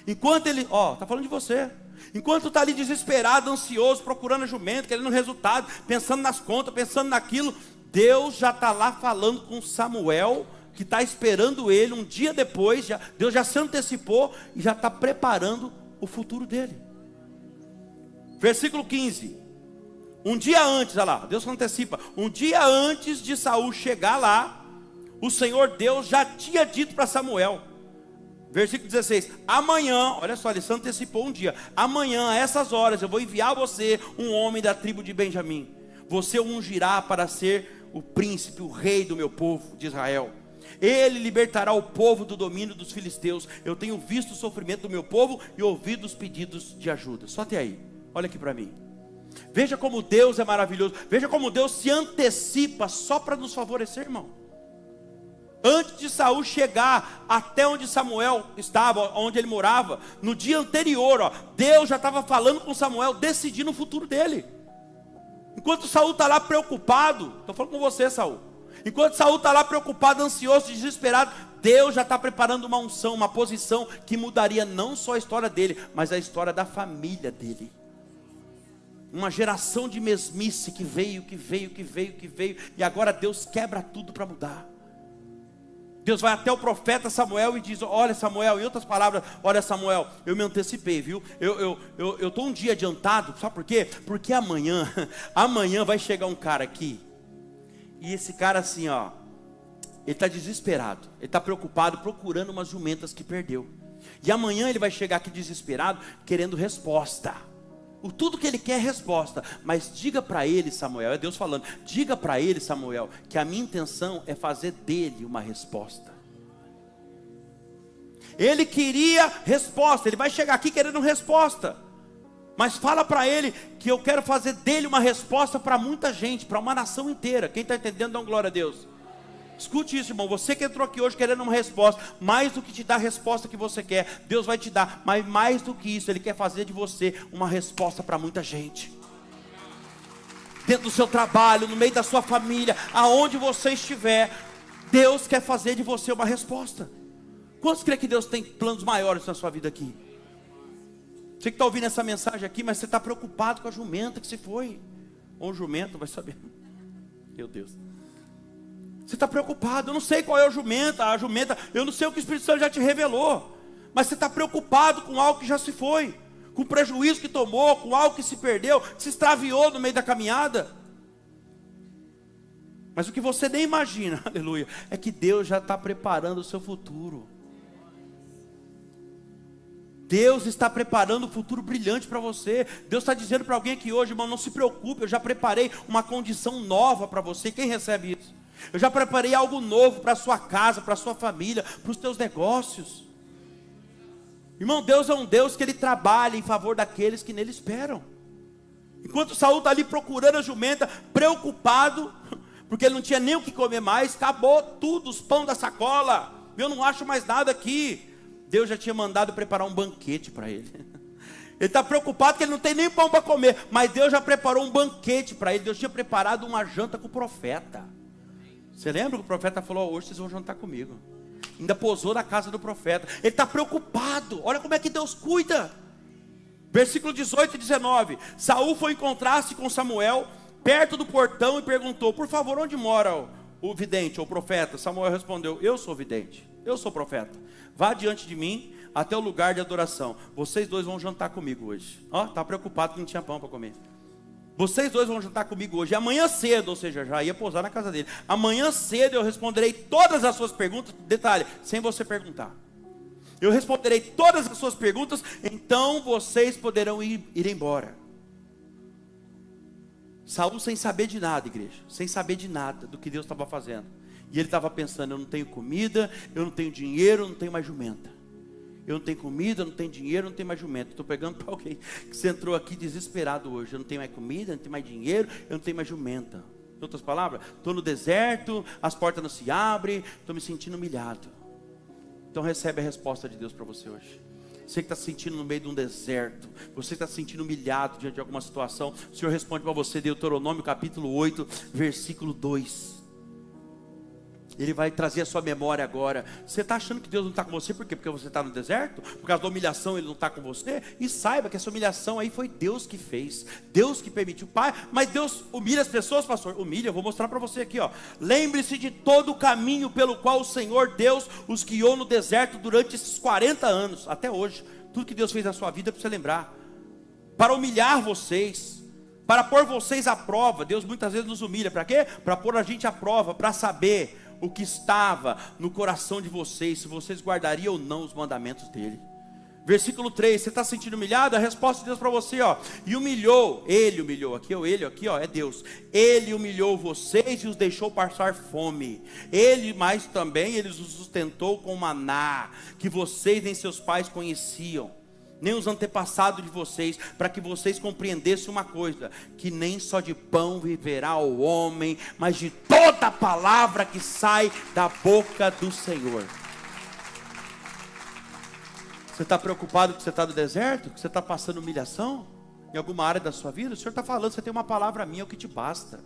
Enquanto ele, está falando de você. Enquanto está ali desesperado, ansioso, procurando a jumenta, querendo resultado, pensando nas contas, pensando naquilo, Deus já está lá falando com Samuel, que está esperando ele um dia depois. Deus já se antecipou e já está preparando o futuro dele. Versículo 15. Um dia antes, olha lá, Deus se antecipa. Um dia antes de Saul chegar lá, o Senhor Deus já tinha dito para Samuel. Versículo 16. Amanhã, olha só, ele se antecipou um dia. Amanhã, a essas horas, eu vou enviar a você um homem da tribo de Benjamim. Você o ungirá para ser o príncipe, o rei do meu povo de Israel. Ele libertará o povo do domínio dos filisteus. Eu tenho visto o sofrimento do meu povo e ouvido os pedidos de ajuda. Só até aí, olha aqui para mim. Veja como Deus é maravilhoso. Veja como Deus se antecipa só para nos favorecer, irmão. Antes de Saul chegar até onde Samuel estava, onde ele morava, no dia anterior, Deus já estava falando com Samuel, decidindo o futuro dele. Enquanto Saul está lá preocupado, estou falando com você, Saul. Enquanto Saul está lá preocupado, ansioso, desesperado, Deus já está preparando uma unção, uma posição que mudaria não só a história dele, mas a história da família dele. Uma geração de mesmice que veio, e agora Deus quebra tudo para mudar. Deus vai até o profeta Samuel e diz: olha Samuel, em outras palavras, olha Samuel, eu me antecipei, viu? Eu estou um dia adiantado, sabe por quê? Porque amanhã vai chegar um cara aqui, e esse cara assim, ele está desesperado, ele está preocupado, procurando umas jumentas que perdeu. E amanhã ele vai chegar aqui desesperado, querendo resposta. Tudo que ele quer é resposta. Mas diga para ele, Samuel, é Deus falando, diga para ele, Samuel, que a minha intenção é fazer dele uma resposta. Ele queria resposta, ele vai chegar aqui querendo resposta. Mas fala para ele que eu quero fazer dele uma resposta para muita gente, para uma nação inteira. Quem está entendendo, dá glória a Deus. Escute isso, irmão, você que entrou aqui hoje querendo uma resposta, mais do que te dar a resposta que você quer, Deus vai te dar, mas mais do que isso, Ele quer fazer de você uma resposta para muita gente. Dentro do seu trabalho, no meio da sua família, aonde você estiver, Deus quer fazer de você uma resposta. Quantos creem que Deus tem planos maiores na sua vida aqui? Você que está ouvindo essa mensagem aqui, mas você está preocupado com a jumenta que se foi, ou o jumento, vai saber. Meu Deus. Você está preocupado, eu não sei qual é a jumenta, eu não sei o que o Espírito Santo já te revelou, mas você está preocupado com algo que já se foi, com o prejuízo que tomou, com algo que se perdeu, que se extraviou no meio da caminhada. Mas o que você nem imagina, aleluia, é que Deus já está preparando o seu futuro. Deus está preparando um futuro brilhante para você. Deus está dizendo para alguém aqui hoje, irmão, não se preocupe, eu já preparei uma condição nova para você. Quem recebe isso? Eu já preparei algo novo para a sua casa, para a sua família, para os teus negócios. Irmão, Deus é um Deus que Ele trabalha em favor daqueles que nele esperam. Enquanto Saul está ali procurando a jumenta, preocupado, porque ele não tinha nem o que comer mais, acabou tudo, os pão da sacola, eu não acho mais nada aqui. Deus já tinha mandado preparar um banquete para ele. Ele está preocupado que ele não tem nem pão para comer, mas Deus já preparou um banquete para ele. Deus tinha preparado uma janta com o profeta. Você lembra que o profeta falou: hoje vocês vão jantar comigo? Ainda posou na casa do profeta. Ele está preocupado. Olha como é que Deus cuida. Versículo 18 e 19. Saul foi encontrar-se com Samuel perto do portão e perguntou: por favor, onde mora o vidente ou o profeta? Samuel respondeu: eu sou vidente, eu sou profeta. Vá diante de mim até o lugar de adoração. Vocês dois vão jantar comigo hoje. Está preocupado que não tinha pão para comer. vocês dois vão jantar comigo hoje, amanhã cedo, ou seja, já ia pousar na casa dele, amanhã cedo eu responderei todas as suas perguntas, detalhe, sem você perguntar. Eu responderei todas as suas perguntas, então vocês poderão ir embora. Saul sem saber de nada, igreja, sem saber de nada do que Deus estava fazendo. E ele estava pensando, eu não tenho comida, eu não tenho dinheiro, eu não tenho mais jumenta. Eu não tenho comida, eu não tenho dinheiro, eu não tenho mais jumenta. Estou pegando para alguém que você entrou aqui desesperado hoje. Eu não tenho mais comida, eu não tenho mais dinheiro, eu não tenho mais jumenta. Em outras palavras, estou no deserto, as portas não se abrem, estou me sentindo humilhado. Então recebe a resposta de Deus para você hoje. Você que está se sentindo no meio de um deserto, você que está se sentindo humilhado diante de alguma situação, o Senhor responde para você, Deuteronômio capítulo 8, versículo 2. Ele vai trazer a sua memória agora. Você está achando que Deus não está com você, por quê? Porque você está no deserto? Por causa da humilhação Ele não está com você? E saiba que essa humilhação aí foi Deus que fez, Deus que permitiu. Pai, mas Deus humilha as pessoas, pastor? Humilha, eu vou mostrar para você aqui, ó. Lembre-se de todo o caminho pelo qual o Senhor Deus os guiou no deserto durante esses 40 anos, até hoje. Tudo que Deus fez na sua vida, para você lembrar, para humilhar vocês, para pôr vocês à prova. Deus muitas vezes nos humilha, para quê? Para pôr a gente à prova, para saber o que estava no coração de vocês, se vocês guardariam ou não os mandamentos dele. Versículo 3, você está se sentindo humilhado? A resposta de Deus para você, ó. E humilhou, ele humilhou, aqui ó, é Deus. Ele humilhou vocês e os deixou passar fome. Ele, mais também, ele os sustentou com maná, que vocês nem seus pais conheciam, nem os antepassados de vocês, para que vocês compreendessem uma coisa, que nem só de pão viverá o homem, mas de toda a palavra que sai da boca do Senhor. Você está preocupado que você está no deserto? Que você está passando humilhação? Em alguma área da sua vida? O Senhor está falando, você tem uma palavra minha, é o que te basta.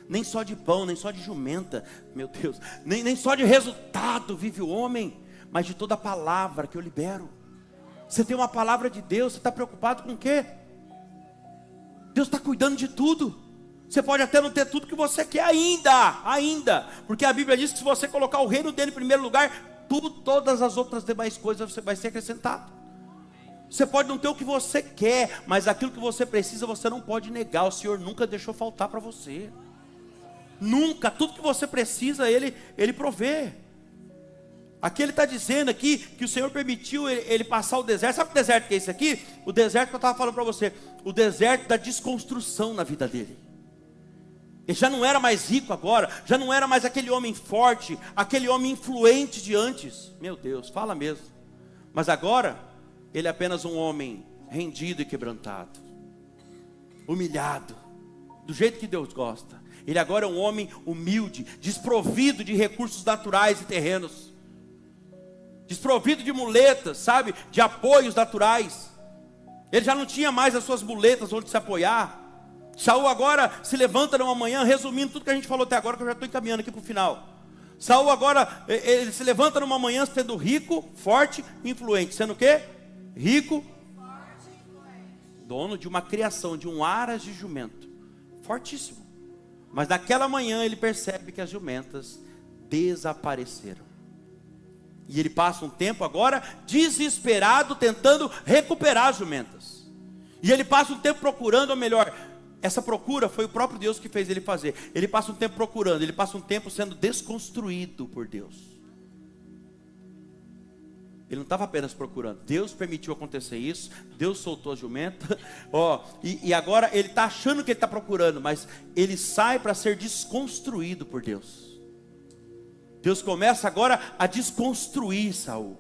Nem só de pão, nem só de jumenta, meu Deus, nem só de resultado vive o homem, mas de toda a palavra que eu libero. Você tem uma palavra de Deus, você está preocupado com o quê? Deus está cuidando de tudo. Você pode até não ter tudo que você quer ainda, porque a Bíblia diz que se você colocar o reino dele em primeiro lugar, todas as outras demais coisas vai ser acrescentado. Você pode não ter o que você quer, mas aquilo que você precisa você não pode negar. O Senhor nunca deixou faltar para você. Nunca, tudo que você precisa Ele provê. Aqui ele está dizendo aqui que o Senhor permitiu ele passar o deserto. Sabe o deserto que é esse aqui? O deserto que eu estava falando para você, o deserto da desconstrução na vida dele. Ele já não era mais rico agora, já não era mais aquele homem forte, aquele homem influente de antes. Meu Deus, fala mesmo. Mas agora, ele é apenas um homem rendido e quebrantado, humilhado, do jeito que Deus gosta. Ele agora é um homem humilde, desprovido de recursos naturais e terrenos, desprovido de muletas, sabe, de apoios naturais. Ele já não tinha mais as suas muletas onde se apoiar. Saul agora se levanta numa manhã, resumindo tudo que a gente falou até agora, que eu já estou encaminhando aqui para o final. Saul agora, ele se levanta numa manhã sendo rico, forte, influente. Sendo o quê? Rico, dono de uma criação, de um aras de jumento, fortíssimo. Mas naquela manhã ele percebe que as jumentas desapareceram. E ele passa um tempo agora desesperado, tentando recuperar as jumentas. E ele passa um tempo procurando, ou melhor, essa procura foi o próprio Deus que fez ele fazer. Ele passa um tempo procurando, ele passa um tempo sendo desconstruído por Deus. Ele não estava apenas procurando, Deus permitiu acontecer isso, Deus soltou a jumenta, e agora ele está achando que ele está procurando, mas ele sai para ser desconstruído por Deus. Deus começa agora a desconstruir Saul.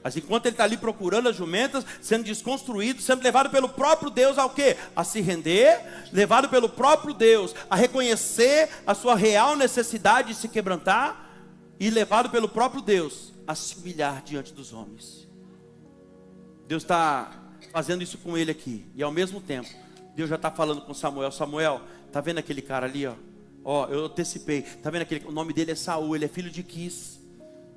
Mas enquanto ele está ali procurando as jumentas, sendo desconstruído, sendo levado pelo próprio Deus ao quê? A se render, levado pelo próprio Deus a reconhecer a sua real necessidade de se quebrantar, e levado pelo próprio Deus a se humilhar diante dos homens. Deus está fazendo isso com ele aqui, e ao mesmo tempo, Deus já está falando com Samuel. Samuel, está vendo aquele cara ali, eu antecipei, está vendo o nome dele é Saul, ele é filho de Quis.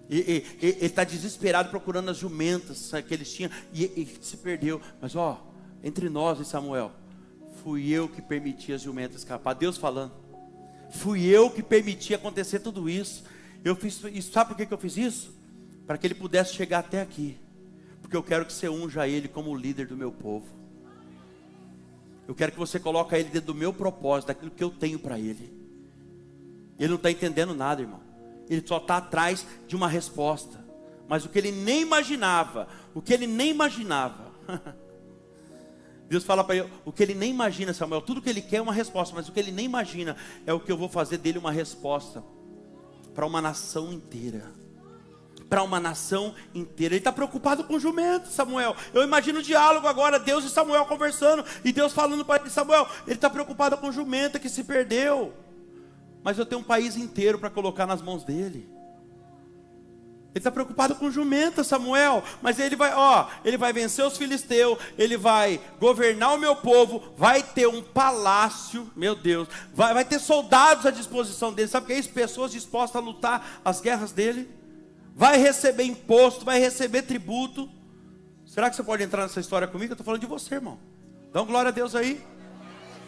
Ele está desesperado procurando as jumentas que eles tinham, e se perdeu. Mas entre nós e Samuel, fui eu que permiti as jumentas escapar. Deus falando, fui eu que permiti acontecer tudo isso. Eu fiz isso, sabe por que eu fiz isso? Para que ele pudesse chegar até aqui, porque eu quero que você unja ele como líder do meu povo. Eu quero que você coloque ele dentro do meu propósito, daquilo que eu tenho para ele. Ele não está entendendo nada, irmão. Ele só está atrás de uma resposta. Mas o que ele nem imaginava, Deus fala para ele, o que ele nem imagina, Samuel, tudo que ele quer é uma resposta, mas o que ele nem imagina é o que eu vou fazer dele uma resposta para uma nação inteira. Para uma nação inteira. Ele está preocupado com o jumento, Samuel. Eu imagino o diálogo agora, Deus e Samuel conversando, e Deus falando para ele, Samuel, ele está preocupado com o jumento que se perdeu, mas eu tenho um país inteiro para colocar nas mãos dele. Ele está preocupado com jumenta, Samuel, mas ele vai vencer os filisteus, ele vai governar o meu povo, vai ter um palácio, meu Deus, vai ter soldados à disposição dele, sabe o que é isso? Pessoas dispostas a lutar as guerras dele, vai receber imposto, vai receber tributo. Será que você pode entrar nessa história comigo? Eu estou falando de você, irmão. Dá uma glória a Deus aí.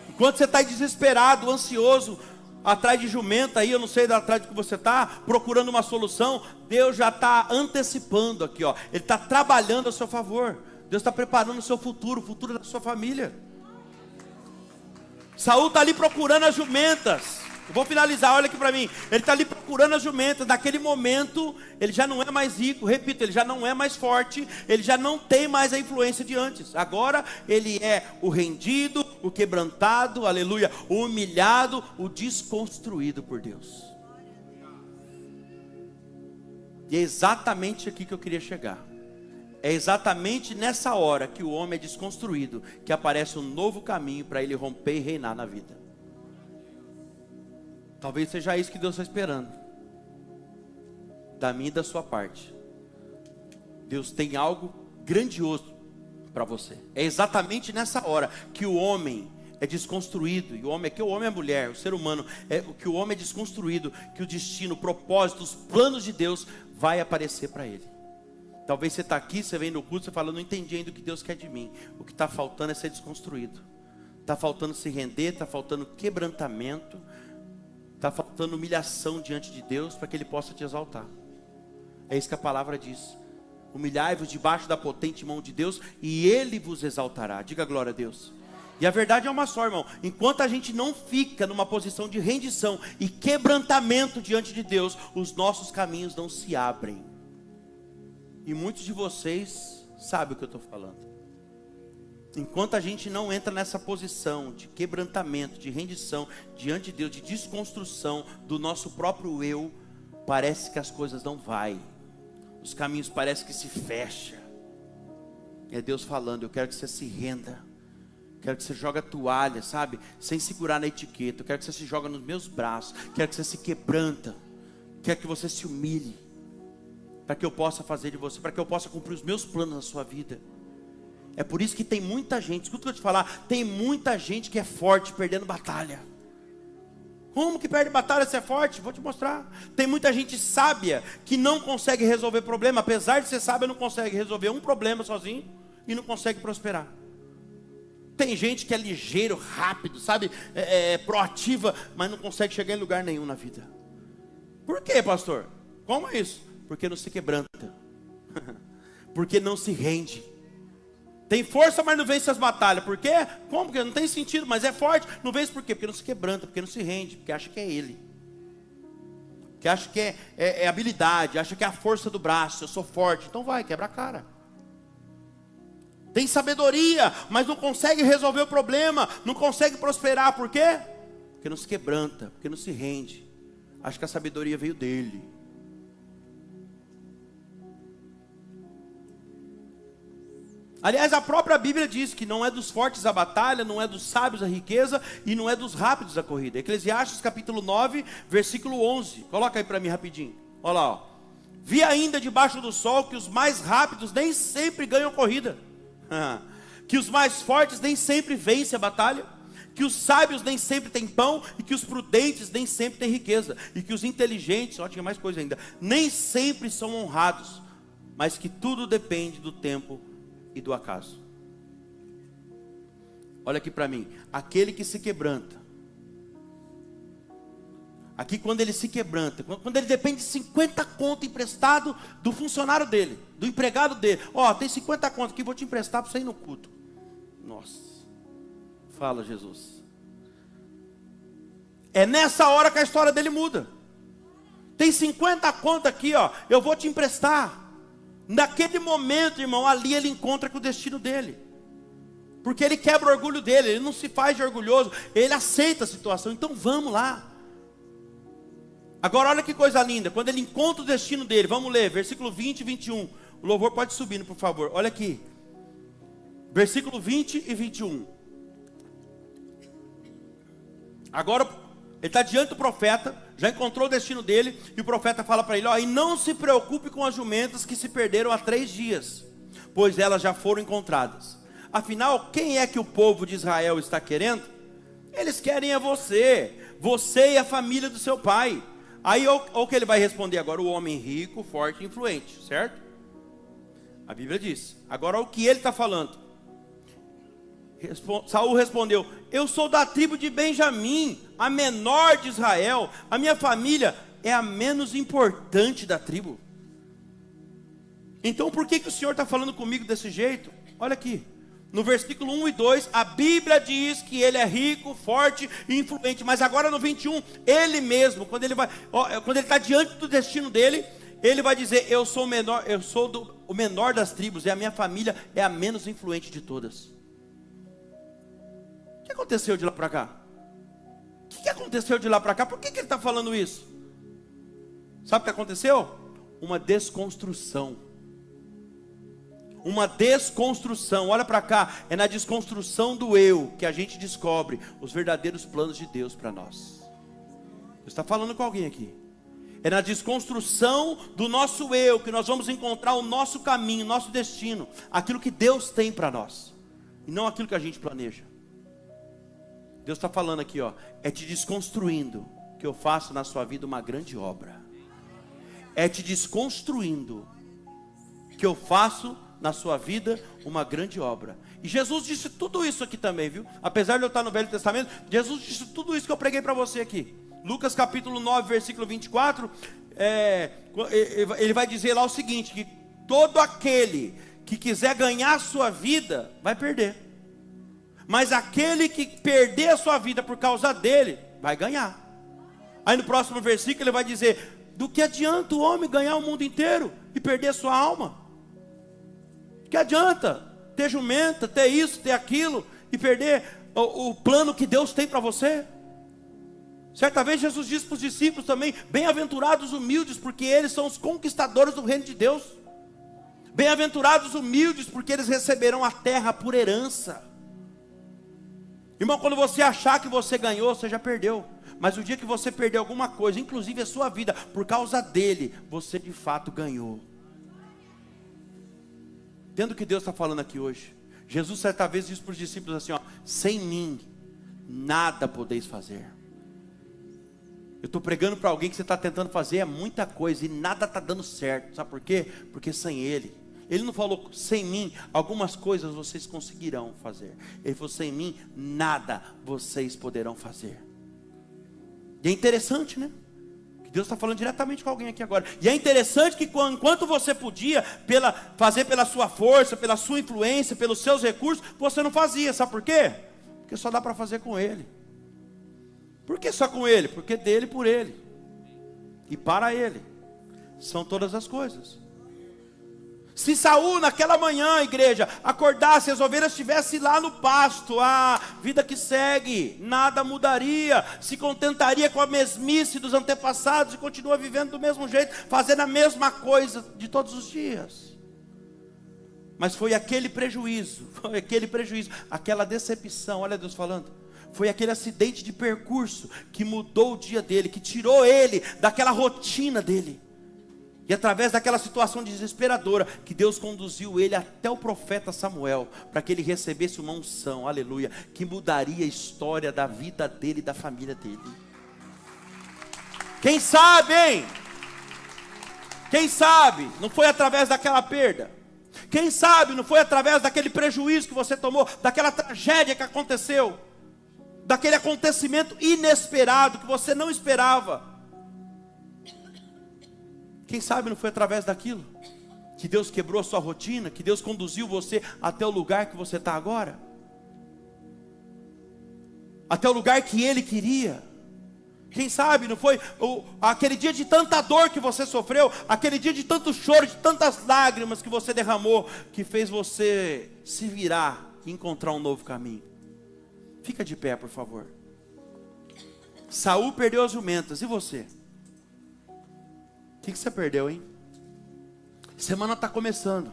Enquanto você está desesperado, ansioso, atrás de jumenta aí, eu não sei atrás de que você está, procurando uma solução, Deus já está antecipando aqui, ó. Ele está trabalhando a seu favor. Deus está preparando o seu futuro, o futuro da sua família. Saul está ali procurando as jumentas. Eu vou finalizar, olha aqui para mim. Ele está ali procurando as jumentas. Naquele momento, ele já não é mais rico. Repito, ele já não é mais forte. Ele já não tem mais a influência de antes. Agora, ele é o rendido, o quebrantado, aleluia, o humilhado, o desconstruído por Deus. E é exatamente aqui que eu queria chegar. É exatamente nessa hora que o homem é desconstruído, que aparece um novo caminho para ele romper e reinar na vida. Talvez seja isso que Deus está esperando, da minha e da sua parte. Deus tem algo grandioso para você. É exatamente nessa hora que o homem é desconstruído, e o homem aqui, o homem é a mulher, o ser humano, que o homem é desconstruído, que o destino, o propósito, os planos de Deus vai aparecer para ele. Talvez você está aqui, você vem no culto, você fala, não entendi ainda o que Deus quer de mim. O que está faltando é ser desconstruído. Está faltando se render, está faltando quebrantamento, está faltando humilhação diante de Deus para que Ele possa te exaltar. É isso que a palavra diz. Humilhai-vos debaixo da potente mão de Deus e Ele vos exaltará. Diga glória a Deus. E a verdade é uma só, irmão. Enquanto a gente não fica numa posição de rendição e quebrantamento diante de Deus, os nossos caminhos não se abrem. E muitos de vocês sabem o que eu estou falando. Enquanto a gente não entra nessa posição de quebrantamento, de rendição diante de Deus, de desconstrução do nosso próprio eu, parece que as coisas não vai. Os caminhos parecem que se fecham. É Deus falando, eu quero que você se renda. Quero que você jogue a toalha, sabe? Sem segurar na etiqueta. Eu quero que você se jogue nos meus braços. Quero que você se quebranta. Quero que você se humilhe. Para que eu possa fazer de você, para que eu possa cumprir os meus planos na sua vida. É por isso que tem muita gente, escuta o que eu te falar, tem muita gente que é forte perdendo batalha. Como que perde batalha se é forte? Vou te mostrar. Tem muita gente sábia que não consegue resolver problema, apesar de ser sábia, não consegue resolver um problema sozinho e não consegue prosperar. Tem gente que é ligeiro, rápido, sabe, proativa, mas não consegue chegar em lugar nenhum na vida. Por quê, pastor? Como é isso? Porque não se quebranta. Porque não se rende. Tem força, mas não vence as batalhas. Por quê? Como? Porque não tem sentido, mas é forte. Não vence por quê? Porque não se quebranta, porque não se rende, porque acha que é ele. Porque acha que é habilidade, acha que é a força do braço, eu sou forte. Então vai, quebra a cara. Tem sabedoria, mas não consegue resolver o problema, não consegue prosperar. Por quê? Porque não se quebranta, porque não se rende. Acha que a sabedoria veio dele. Aliás, a própria Bíblia diz que não é dos fortes a batalha, não é dos sábios a riqueza e não é dos rápidos a corrida. Eclesiastes capítulo 9, versículo 11. Coloca aí para mim rapidinho. Olha lá, ó. Vi ainda debaixo do sol que os mais rápidos nem sempre ganham corrida. Que os mais fortes nem sempre vencem a batalha. Que os sábios nem sempre têm pão e que os prudentes nem sempre têm riqueza. E que os inteligentes, ó, tinha mais coisa ainda, nem sempre são honrados. Mas que tudo depende do tempo e do acaso. Olha aqui para mim, aquele que se quebranta, aqui quando ele se quebranta, quando ele depende de 50 conto emprestado do funcionário dele, do empregado dele, ó, tem 50 conto aqui, vou te emprestar para você ir no culto. Nossa, Fala, Jesus. É nessa hora que a história dele muda. Tem 50 contas aqui, ó, eu vou te emprestar. Naquele momento, irmão, ali ele encontra com o destino dele. Porque ele quebra o orgulho dele, ele não se faz de orgulhoso, ele aceita a situação, então vamos lá. Agora olha que coisa linda, quando ele encontra o destino dele, vamos ler, versículo 20 e 21. O louvor pode subir, por favor, olha aqui. Versículo 20 e 21. Agora, ele está diante do profeta, já encontrou o destino dele, e o profeta fala para ele, ó, e não se preocupe com as jumentas que se perderam há 3 dias, pois elas já foram encontradas. Afinal, quem é que o povo de Israel está querendo? Eles querem é você e a família do seu pai. Aí, olha o que ele vai responder agora, o homem rico, forte e influente, certo? A Bíblia diz. Agora, o que ele está falando? Saul respondeu, eu sou da tribo de Benjamim, a menor de Israel, a minha família é a menos importante da tribo. Então por que o Senhor está falando comigo desse jeito? Olha aqui, no versículo 1 e 2, a Bíblia diz que ele é rico, forte e influente, mas agora no 21, ele mesmo, quando ele está diante do destino dele, ele vai dizer, eu sou o menor das tribos, e a minha família é a menos influente de todas. O que aconteceu de lá para cá? O que aconteceu de lá para cá? Por que ele está falando isso? Sabe o que aconteceu? Uma desconstrução. Uma desconstrução. Olha para cá, é na desconstrução do eu que a gente descobre os verdadeiros planos de Deus para nós. Deus está falando com alguém aqui. É na desconstrução do nosso eu que nós vamos encontrar o nosso caminho, o nosso destino, aquilo que Deus tem para nós, e não aquilo que a gente planeja. Deus está falando aqui, ó, é te desconstruindo que eu faço na sua vida uma grande obra. É te desconstruindo que eu faço na sua vida uma grande obra. E Jesus disse tudo isso aqui também, viu? Apesar de eu estar no Velho Testamento, Jesus disse tudo isso que eu preguei para você aqui. Lucas capítulo 9, versículo 24, ele vai dizer lá o seguinte, que todo aquele que quiser ganhar a sua vida, vai perder. Mas aquele que perder a sua vida por causa dele, vai ganhar. Aí no próximo versículo ele vai dizer, do que adianta o homem ganhar o mundo inteiro e perder a sua alma? Que adianta ter jumenta, ter isso, ter aquilo, e perder o plano que Deus tem para você? Certa vez Jesus disse para os discípulos também, bem-aventurados humildes, porque eles são os conquistadores do reino de Deus. Bem-aventurados humildes, porque eles receberão a terra por herança. Irmão, quando você achar que você ganhou, você já perdeu. Mas o dia que você perder alguma coisa, inclusive a sua vida, por causa dele, você de fato ganhou. Entendo o que Deus está falando aqui hoje. Jesus certa vez disse para os discípulos assim, ó, sem mim, nada podeis fazer. Eu estou pregando para alguém que você está tentando fazer muita coisa e nada está dando certo. Sabe por quê? Porque sem ele. Ele não falou, sem mim, algumas coisas vocês conseguirão fazer. Ele falou, sem mim, nada vocês poderão fazer. E é interessante, né? Que Deus está falando diretamente com alguém aqui agora. E é interessante que enquanto você podia fazer pela sua força, pela sua influência, pelos seus recursos, você não fazia. Sabe por quê? Porque só dá para fazer com ele. Por que só com ele? Porque dele por ele. E para ele. São todas as coisas. Se Saul naquela manhã, igreja, acordasse, as ovelhas estivessem lá no pasto, vida que segue, nada mudaria, se contentaria com a mesmice dos antepassados e continua vivendo do mesmo jeito, fazendo a mesma coisa de todos os dias. Mas foi aquele prejuízo, aquela decepção, olha Deus falando, foi aquele acidente de percurso que mudou o dia dele, que tirou ele daquela rotina dele. E através daquela situação desesperadora, que Deus conduziu ele até o profeta Samuel, para que ele recebesse uma unção, aleluia, que mudaria a história da vida dele e da família dele. Quem sabe, hein? Quem sabe, não foi através daquela perda? Quem sabe, não foi através daquele prejuízo que você tomou, daquela tragédia que aconteceu, daquele acontecimento inesperado que você não esperava? Quem sabe não foi através daquilo que Deus quebrou a sua rotina, que Deus conduziu você até o lugar que você está agora? até o lugar que Ele queria. Quem sabe não foi aquele dia de tanta dor que você sofreu, aquele dia de tanto choro, de tantas lágrimas que você derramou, que fez você se virar e encontrar um novo caminho. Fica de pé, por favor. Saul perdeu as jumentas, e você? O que você perdeu, hein? Semana está começando.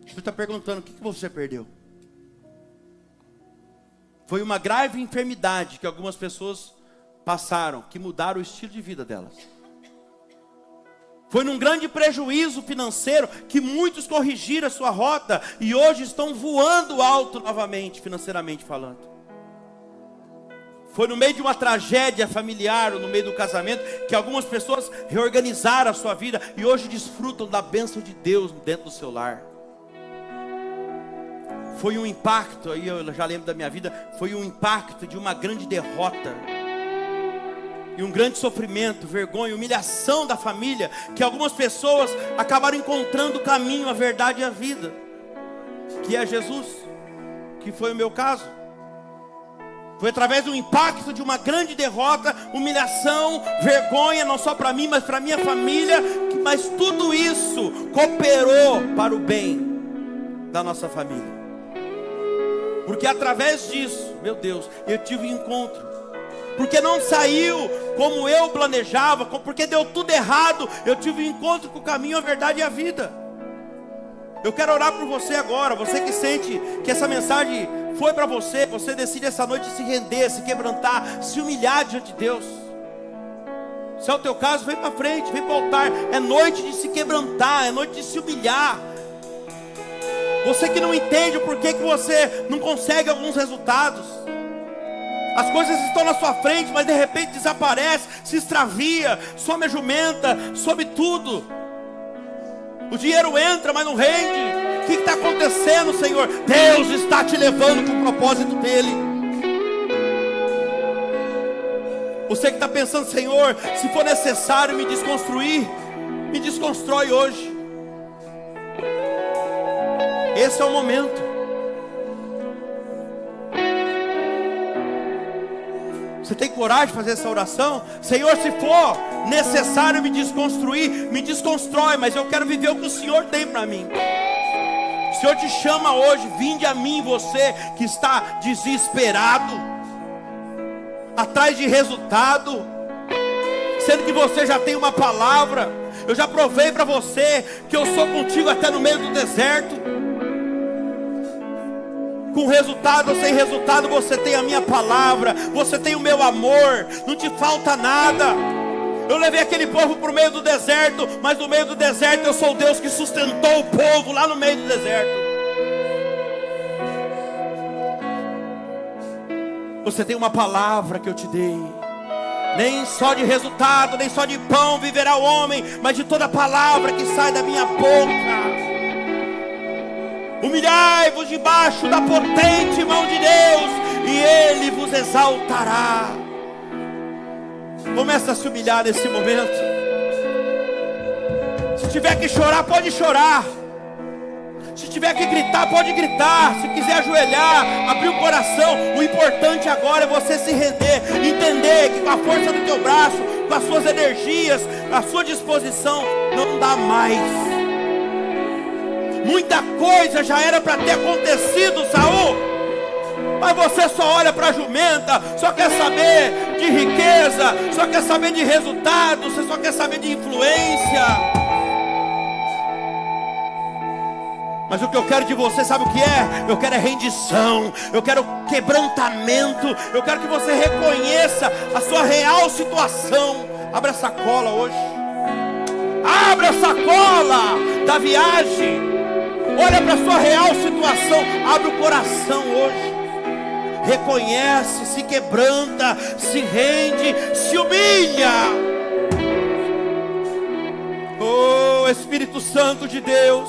Você está perguntando, o que você perdeu? Foi uma grave enfermidade que algumas pessoas passaram, que mudaram o estilo de vida delas. Foi num grande prejuízo financeiro que muitos corrigiram a sua rota e hoje estão voando alto novamente, financeiramente falando. Foi no meio de uma tragédia familiar, ou no meio do casamento, que algumas pessoas reorganizaram a sua vida e hoje desfrutam da bênção de Deus dentro do seu lar. Foi um impacto, aí eu já lembro da minha vida, foi um impacto de uma grande derrota. E um grande sofrimento, vergonha, humilhação da família, que algumas pessoas acabaram encontrando o caminho, a verdade e a vida, que é Jesus, que foi o meu caso. Foi através do impacto de uma grande derrota, humilhação, vergonha, não só para mim, mas para minha família, mas tudo isso cooperou para o bem da nossa família. Porque através disso, meu Deus, eu tive um encontro. Porque não saiu como eu planejava, porque deu tudo errado, eu tive um encontro com o caminho, a verdade e a vida. Eu quero orar por você agora, você que sente que essa mensagem foi para você, você decide essa noite se render, se quebrantar, se humilhar diante de Deus. Se é o teu caso, vem para frente, vem para o altar. É noite de se quebrantar, é noite de se humilhar. Você que não entende o porquê que você não consegue alguns resultados. As coisas estão na sua frente, mas de repente desaparece, se extravia, some a jumenta, some tudo. O dinheiro entra, mas não rende. O que está acontecendo, Senhor? Deus está te levando para o propósito dEle. Você que está pensando, Senhor, se for necessário me desconstruir, me desconstrói hoje. Esse é o momento. Você tem coragem de fazer essa oração? Senhor, se for necessário me desconstruir, me desconstrói, mas eu quero viver o que o Senhor tem para mim. O Senhor te chama hoje, vinde a mim, você que está desesperado, atrás de resultado, sendo que você já tem uma palavra. Eu já provei para você que eu sou contigo até no meio do deserto. Com resultado ou sem resultado, você tem a minha palavra, você tem o meu amor, não te falta nada. Eu levei aquele povo para o meio do deserto, mas no meio do deserto eu sou o Deus que sustentou o povo lá no meio do deserto. Você tem uma palavra que eu te dei. Nem só de resultado, nem só de pão viverá o homem, mas de toda palavra que sai da minha boca. Humilhai-vos debaixo da potente mão de Deus, e Ele vos exaltará. Começa a se humilhar nesse momento. Se tiver que chorar, pode chorar. Se tiver que gritar, pode gritar. Se quiser ajoelhar, abrir o coração. O importante agora é você se render, entender que com a força do teu braço, com as suas energias, a sua disposição, não dá mais. Muita coisa já era para ter acontecido, Saul, mas você só olha para a jumenta, só quer saber de riqueza, só quer saber de resultado, você só quer saber de influência. Mas o que eu quero de você, sabe o que é? Eu quero rendição, eu quero quebrantamento, eu quero que você reconheça a sua real situação. Abra a sacola hoje, abra a sacola da viagem. Olha para a sua real situação, abre o coração hoje, reconhece, se quebranta, se rende, se humilha. Oh Espírito Santo de Deus,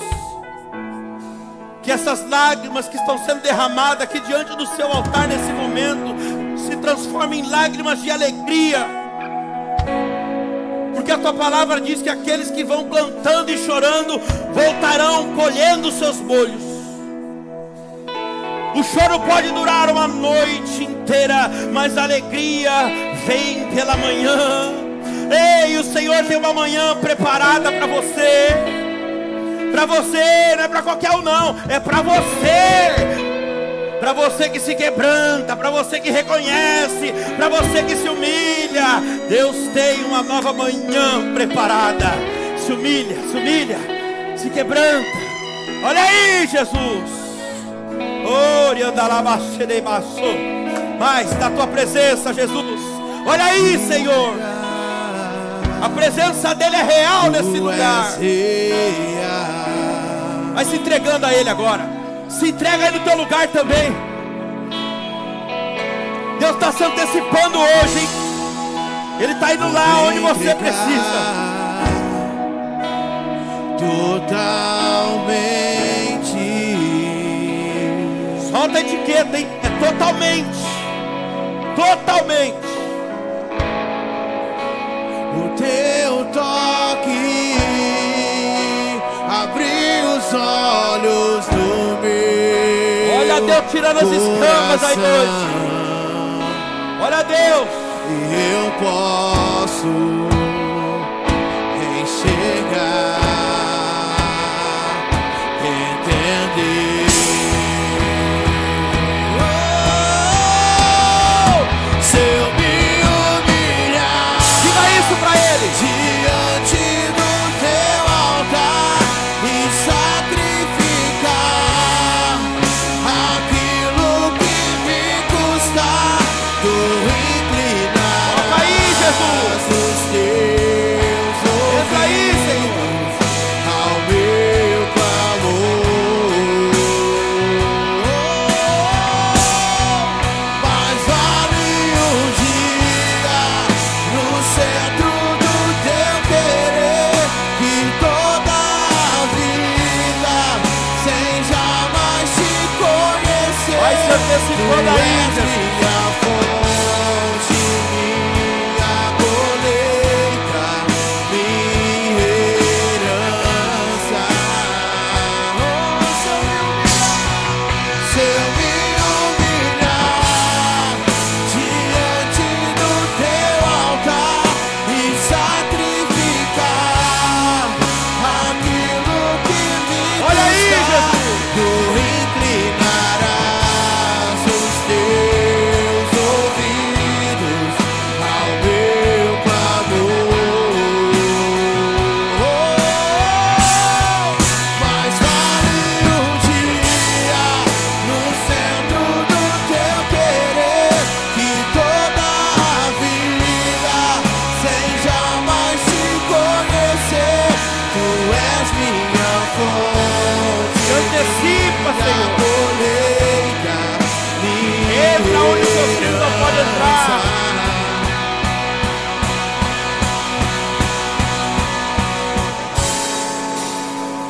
que essas lágrimas que estão sendo derramadas aqui diante do seu altar nesse momento, se transformem em lágrimas de alegria. Porque a tua palavra diz que aqueles que vão plantando e chorando voltarão colhendo os seus molhos. O choro pode durar uma noite inteira, mas a alegria vem pela manhã. Ei, o Senhor tem uma manhã preparada para você. Para você, não é para qualquer um não, é para você. Para você que se quebranta, para você que reconhece, para você que se humilha, Deus tem uma nova manhã preparada. Se humilha, se quebranta. Olha aí, Jesus. Mais da tua presença, Jesus. Olha aí, Senhor. A presença dele é real nesse lugar. Vai se entregando a ele agora. Se entrega aí no teu lugar também. Deus está se antecipando hoje, hein? Ele está indo lá onde você precisa.
Totalmente.
Solta a etiqueta, hein? É totalmente. Totalmente.
O teu toque abriu os olhos do meu.
Olha Deus tirando as escamas aí hoje. Olha Deus.
E eu posso enxergar, entender. Se eu me humilhar,
diga isso pra ele.
Diante do teu altar e sacrificar aquilo que me custa, tu inclinar.
Toca aí, Jesus.
Os teus
Entra aí, Senhor.
ouvidos ao meu clamor. Mas vale um dia no centro do teu querer, que toda a vida sem jamais te conhecer.
Vai se antecipando aí, Jesus.
Minha fonte, minha colheita, minha herança. Se eu me humilhar diante do teu altar e sacrificar aquilo que me
Olha aí,
custa,
Jesus.
tu inclinarás os teus ouvidos ao meu clamor. Mas vale um dia no centro do teu querer, que toda a vida sem jamais te conhecer. Tu és minha fonte,
Se antecipa,
minha
Senhor.
colheita, minha
Entra onde o teu filho não pode entrar.
herança.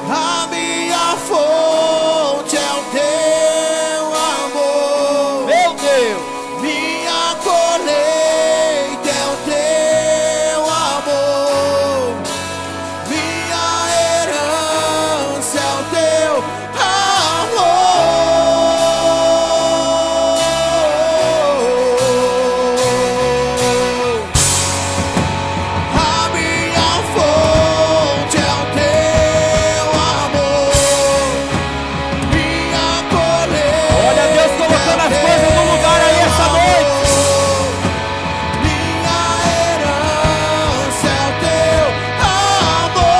A minha fonte é o teu amor,
Meu Deus.
minha colheita é o teu amor, minha herança é o teu amor. A minha fonte é o teu amor, minha colheita.
Olha Deus colocando as coisas no lugar aí essa noite.
Minha herança é o teu amor.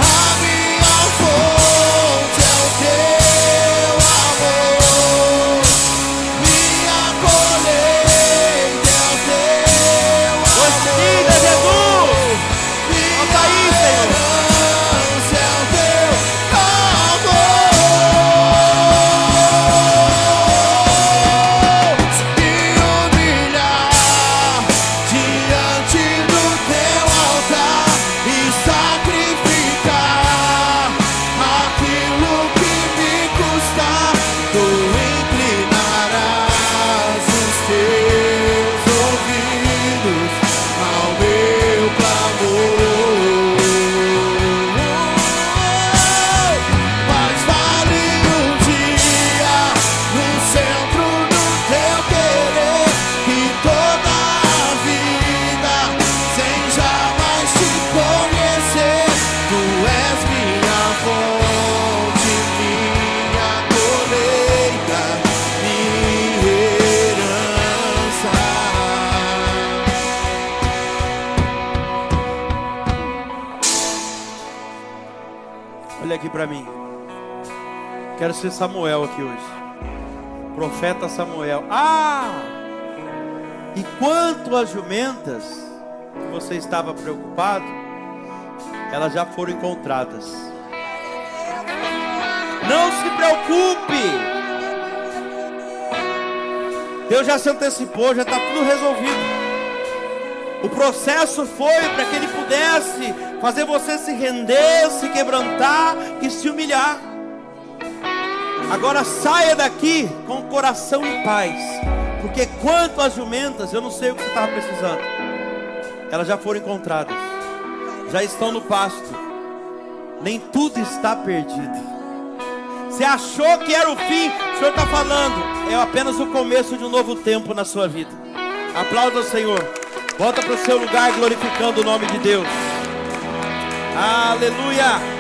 A minha fonte é o teu amor, minha colheita é o teu
Consiga, Jesus. Toca aí, Senhor.
herança é o teu amor. Se me humilhar diante do teu altar e sacrificar aquilo que me custa, tu inclinarás os teus ouvidos ao meu clamor.
aqui para mim. Quero ser Samuel aqui hoje. Profeta Samuel. E quanto às jumentas que você estava preocupado, elas já foram encontradas. Não se preocupe. Deus já se antecipou, já está tudo resolvido. O processo foi para que Ele pudesse fazer você se render, se quebrantar e se humilhar. Agora saia daqui com o coração em paz, porque quanto às jumentas, eu não sei o que você estava precisando, elas já foram encontradas, já estão no pasto. Nem tudo está perdido. Você achou que era o fim? O Senhor está falando, é apenas o começo de um novo tempo na sua vida. Aplauda o Senhor. Volta para o seu lugar glorificando o nome de Deus. Aleluia.